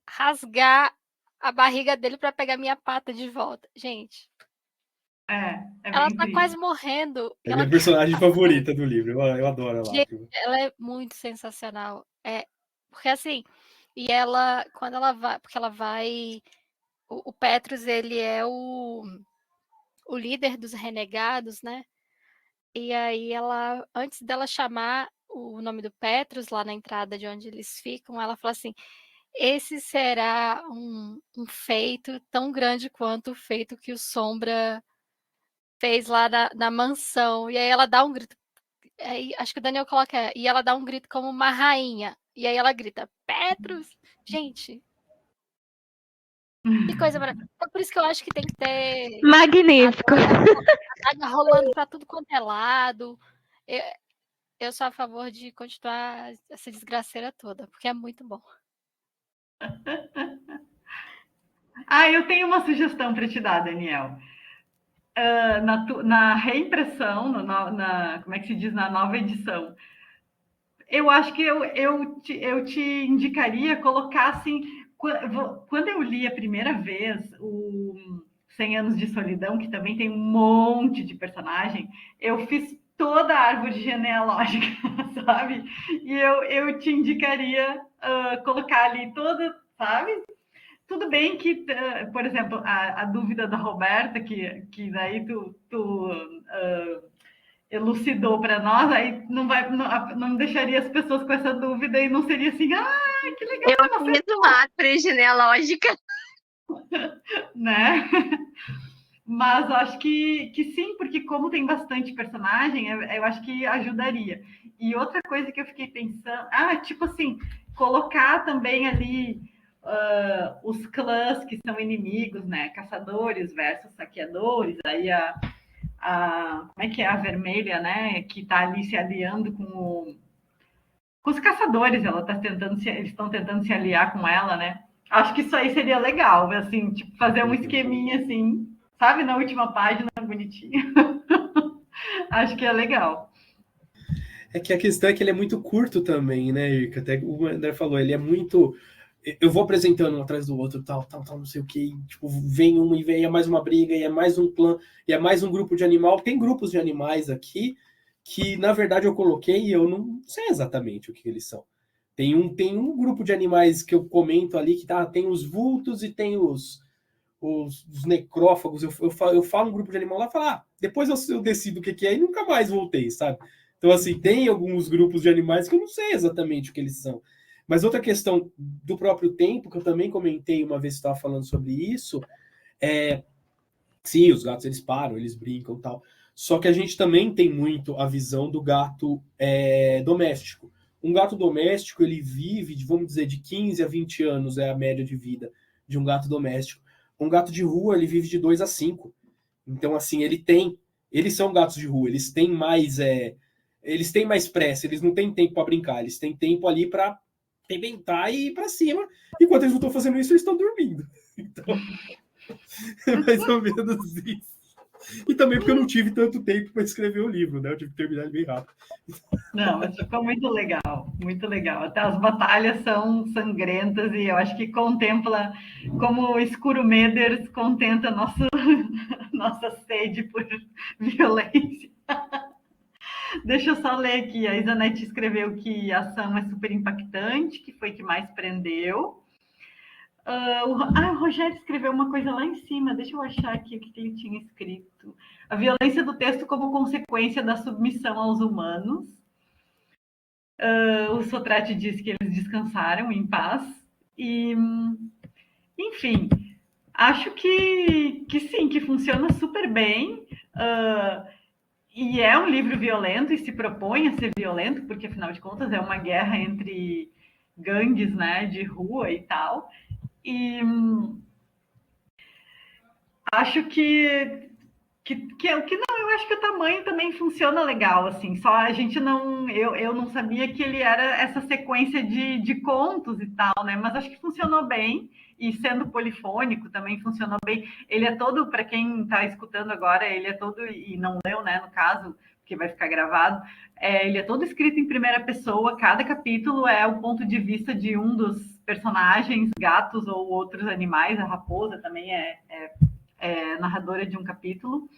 rasgar a barriga dele para pegar minha pata de volta. Gente, ela tá quase morrendo. É a minha personagem favorita do livro. Eu adoro ela. Gente, ela é muito sensacional. Porque assim, e ela, quando ela vai, porque ela vai, o Petrus, ele é o líder dos renegados, né? E aí ela, antes dela chamar o nome do Petrus lá na entrada de onde eles ficam, ela fala assim, esse será um feito tão grande quanto o feito que o Sombra fez lá na mansão. E aí ela dá um grito. Acho que o Daniel coloca. E ela dá um grito como uma rainha. E aí ela grita, Petrus! Gente. Que coisa maravilhosa. É por isso que eu acho que tem que ter. Magnífico. A daga rolando para tudo quanto é lado. Eu sou a favor de continuar essa desgraceira toda, porque é muito bom. Eu tenho uma sugestão para te dar, Daniel. Na reimpressão, como é que se diz, na nova edição, eu acho que eu te indicaria colocar assim, quando eu li a primeira vez o 100 Anos de Solidão, que também tem um monte de personagem, eu fiz toda a árvore genealógica, sabe? E eu te indicaria colocar ali toda, sabe? Tudo bem que, por exemplo, a dúvida da Roberta, que daí tu elucidou para nós, aí não deixaria as pessoas com essa dúvida e não seria assim, que legal. Eu fiz uma árvore genealógica. Né? Mas acho que sim, porque como tem bastante personagem, eu acho que ajudaria. E outra coisa que eu fiquei pensando, tipo assim, colocar também ali os clãs que são inimigos, né? Caçadores versus saqueadores, aí como é que é a vermelha, né? Que está ali se aliando com os caçadores, eles estão tentando se aliar com ela, né? Acho que isso aí seria legal, assim, tipo, fazer um esqueminha assim, sabe, na última página, bonitinho. Acho que é legal. É que a questão é que ele é muito curto também, né, Irka? Até o André falou, ele é muito. Eu vou apresentando um atrás do outro, tal, não sei o que. Tipo, vem um e vem, é mais uma briga, e é mais um clã, e é mais um grupo de animal. Tem grupos de animais aqui que, na verdade, eu coloquei e eu não sei exatamente o que eles são. Tem um grupo de animais que eu comento ali que tem os vultos e tem os necrófagos. Eu falo um grupo de animal lá e falo, depois eu decido o que é e nunca mais voltei, sabe? Então, assim, tem alguns grupos de animais que eu não sei exatamente o que eles são. Mas outra questão do próprio tempo, que eu também comentei uma vez que estava falando sobre isso, sim, os gatos eles param, eles brincam e tal. Só que a gente também tem muito a visão do gato doméstico. Um gato doméstico, ele vive, vamos dizer, de 15 a 20 anos é a média de vida de um gato doméstico. Um gato de rua, ele vive de 2 a 5. Então, assim, eles são gatos de rua, eles têm mais pressa, eles não têm tempo para brincar, eles têm tempo ali para arrebentar e ir para cima. Enquanto eles não estão fazendo isso, eles estão dormindo. Então, é mais ou menos isso. E também porque eu não tive tanto tempo para escrever o livro, né? Eu tive que terminar ele bem rápido. Não, mas ficou muito legal, muito legal. Até as batalhas são sangrentas e eu acho que contempla, como o Escuro Meders contenta nossa sede por violência. Deixa eu só ler aqui. A Isanete escreveu que a ação é super impactante, que foi que mais prendeu. O Rogério escreveu uma coisa lá em cima. Deixa eu achar aqui o que ele tinha escrito. A violência do texto como consequência da submissão aos humanos. O Sotrate disse que eles descansaram em paz. E, enfim, acho que sim, que funciona super bem. E é um livro violento e se propõe a ser violento, porque, afinal de contas, é uma guerra entre gangues, né, de rua e tal. E acho que não, eu acho que o tamanho também funciona legal, assim, só a gente não, eu não sabia que ele era essa sequência de contos e tal, né, mas acho que funcionou bem, e sendo polifônico também funcionou bem. Ele é todo, para quem está escutando agora, ele é todo, e não leu, né, no caso, porque vai ficar gravado, ele é todo escrito em primeira pessoa, cada capítulo é o ponto de vista de um dos personagens, gatos ou outros animais, a raposa também é narradora de um capítulo.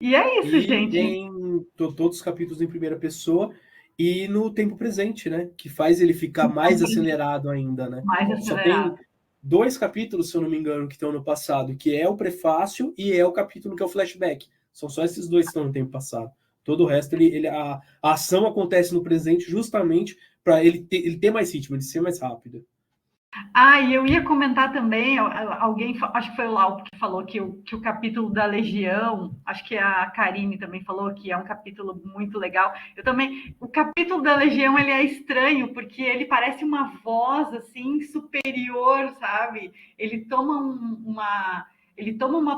E é isso, gente. Tem todos os capítulos em primeira pessoa e no tempo presente, né? Que faz ele ficar mais acelerado ainda, né? Mais acelerado. Só tem 2 capítulos, se eu não me engano, que estão no passado, que é o prefácio e é o capítulo que é o flashback. São só esses 2 que estão no tempo passado. Todo o resto, a ação acontece no presente justamente para ele ter mais ritmo, ele ser mais rápido. E eu ia comentar também, alguém, acho que foi o Lau que falou que o capítulo da Legião, acho que a Karine também falou que é um capítulo muito legal. Eu também, o capítulo da Legião, ele é estranho, porque ele parece uma voz, assim, superior, sabe? Ele toma uma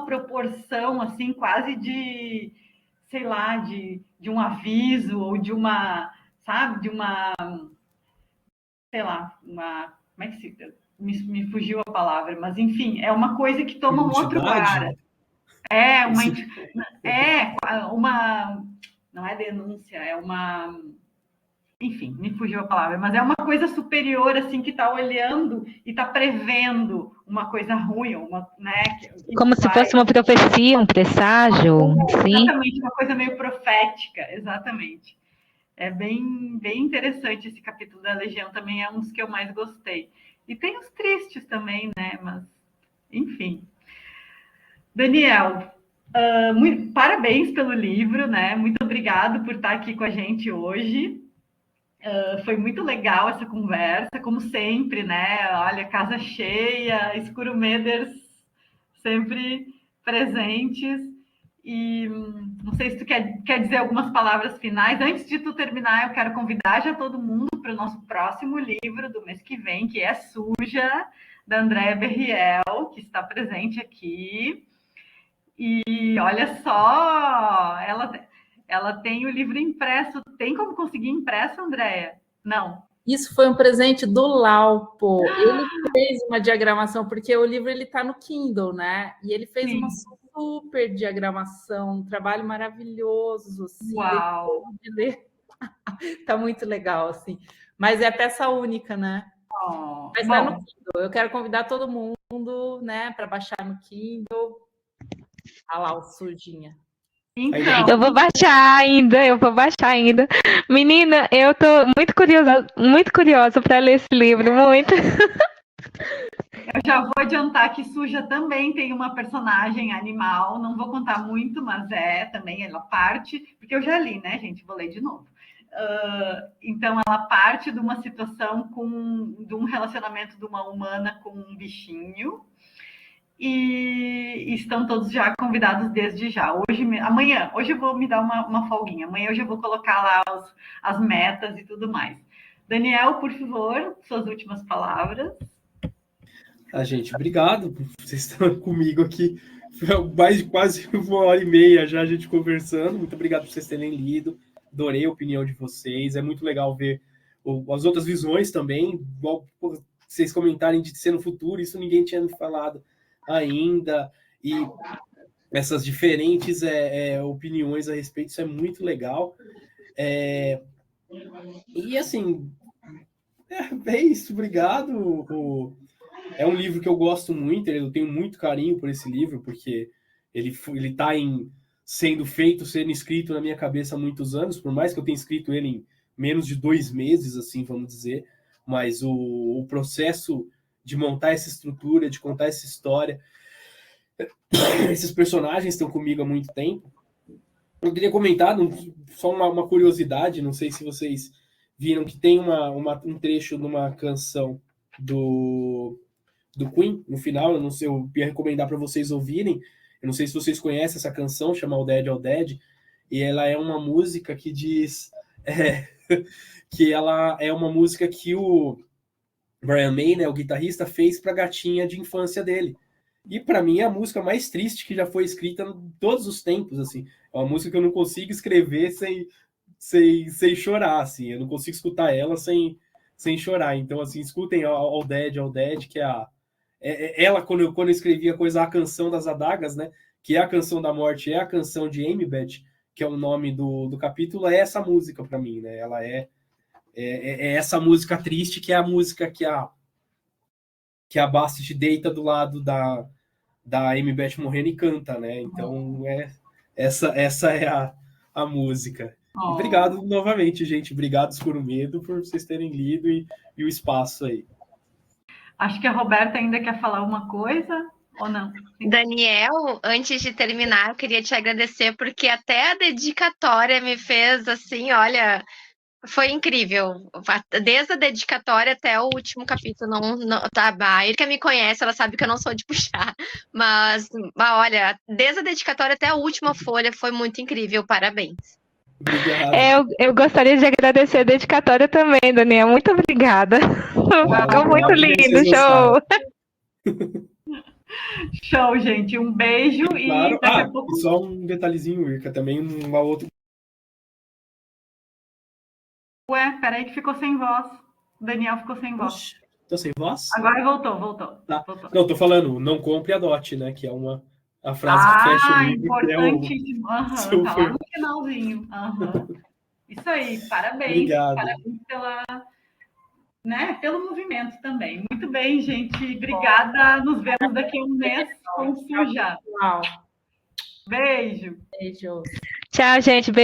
proporção, assim, quase de, sei lá, de um aviso, ou de uma, sabe, de uma, sei lá, uma... Como é que se... Me fugiu a palavra, mas enfim, é uma coisa que toma um outro lugar. Não é denúncia, é uma... enfim, me fugiu a palavra, mas é uma coisa superior, assim, que está olhando e está prevendo uma coisa ruim, né? Como se fosse uma profecia, um presságio, sim. Exatamente, uma coisa meio profética, exatamente. É bem interessante esse capítulo da Legião, também é um dos que eu mais gostei. E tem os tristes também, né? Mas, enfim. Daniel, parabéns pelo livro, né? Muito obrigado por estar aqui com a gente hoje. Foi muito legal essa conversa, como sempre, né? Olha, casa cheia, Escurumeders sempre presentes. E não sei se tu quer dizer algumas palavras finais. Antes de tu terminar, eu quero convidar já todo mundo para o nosso próximo livro do mês que vem, que é Suja, da Andréa Berriel, que está presente aqui. E olha só, ela tem o livro impresso. Tem como conseguir impresso, Andréa? Não. Isso foi um presente do Laupo. Ele fez uma diagramação, porque o livro está no Kindle, né? E ele fez uma super diagramação, um trabalho maravilhoso. Assim, uau! De ler. Tá muito legal, assim. Mas é peça única, né? Mas está no Kindle. Eu quero convidar todo mundo, né, para baixar no Kindle. Olha lá o Sujinha. Então, eu vou baixar ainda. Menina, eu tô muito curiosa para ler esse livro, muito. Eu já vou adiantar que Suja também tem uma personagem animal, não vou contar muito, mas também ela parte, porque eu já li, né, gente? Vou ler de novo. Então, ela parte de uma situação de um relacionamento de uma humana com um bichinho, e estão todos já convidados desde já. Hoje eu vou me dar uma folguinha. Amanhã eu já vou colocar lá as metas e tudo mais. Daniel, por favor, suas últimas palavras. Gente, obrigado por vocês estarem comigo aqui. Foi mais de quase 1h30 já a gente conversando. Muito obrigado por vocês terem lido. Adorei a opinião de vocês. É muito legal ver as outras visões também. Igual vocês comentarem de ser no futuro, isso ninguém tinha me falado ainda, e essas diferentes opiniões a respeito, isso é muito legal. E assim, é isso, obrigado. É um livro que eu gosto muito, eu tenho muito carinho por esse livro, porque ele está sendo escrito na minha cabeça há muitos anos, por mais que eu tenha escrito ele em menos de 2 meses, assim, vamos dizer, mas o processo de montar essa estrutura, de contar essa história. Esses personagens estão comigo há muito tempo. Eu queria comentar, só uma curiosidade, não sei se vocês viram, que tem um trecho de uma canção do Queen, no final, eu não sei, eu ia recomendar para vocês ouvirem, eu não sei se vocês conhecem essa canção, chama All Dead, All Dead, e ela é uma música que diz que ela é uma música que o Brian May, né, o guitarrista, fez para a gatinha de infância dele. E para mim é a música mais triste que já foi escrita em todos os tempos, assim. É uma música que eu não consigo escrever sem chorar, assim. Eu não consigo escutar ela sem chorar. Então, assim, escutem All Dead, que ela, quando eu escrevi a canção das adagas, né, que é a canção da morte, é a canção de Amybeth, que é o nome do capítulo, é essa música para mim, né? Ela é essa música triste, que é a música que a Bastard deita do lado da Amybeth morrendo e canta, né? Então, essa é a música. E obrigado novamente, gente. Obrigado, Escurumedo, por vocês terem lido e o espaço aí. Acho que a Roberta ainda quer falar uma coisa, ou não? Daniel, antes de terminar, eu queria te agradecer, porque até a dedicatória me fez assim, olha... Foi incrível, desde a dedicatória até o último capítulo. Tá, a Irka me conhece, ela sabe que eu não sou de puxar, mas olha, desde a dedicatória até a última folha foi muito incrível, parabéns. Eu gostaria de agradecer a dedicatória também, Daniel, muito obrigada. Ficou muito lindo, show! Show, gente, um beijo. Claro. E daqui a pouco... Só um detalhezinho, Irka, também uma outra. Ué, peraí que ficou sem voz. O Daniel ficou sem voz. Tô sem voz? Agora voltou. Tá. Voltou. Não, tô falando, não compre, adote, né? Que é a frase que fecha o livro. Importantíssimo. Tá lá no finalzinho. Isso aí, parabéns. Obrigado. Parabéns pelo movimento também. Muito bem, gente. Obrigada. Nos vemos daqui a um mês com o Suja. Uau. Beijo. Beijo. Tchau, gente. Beijo.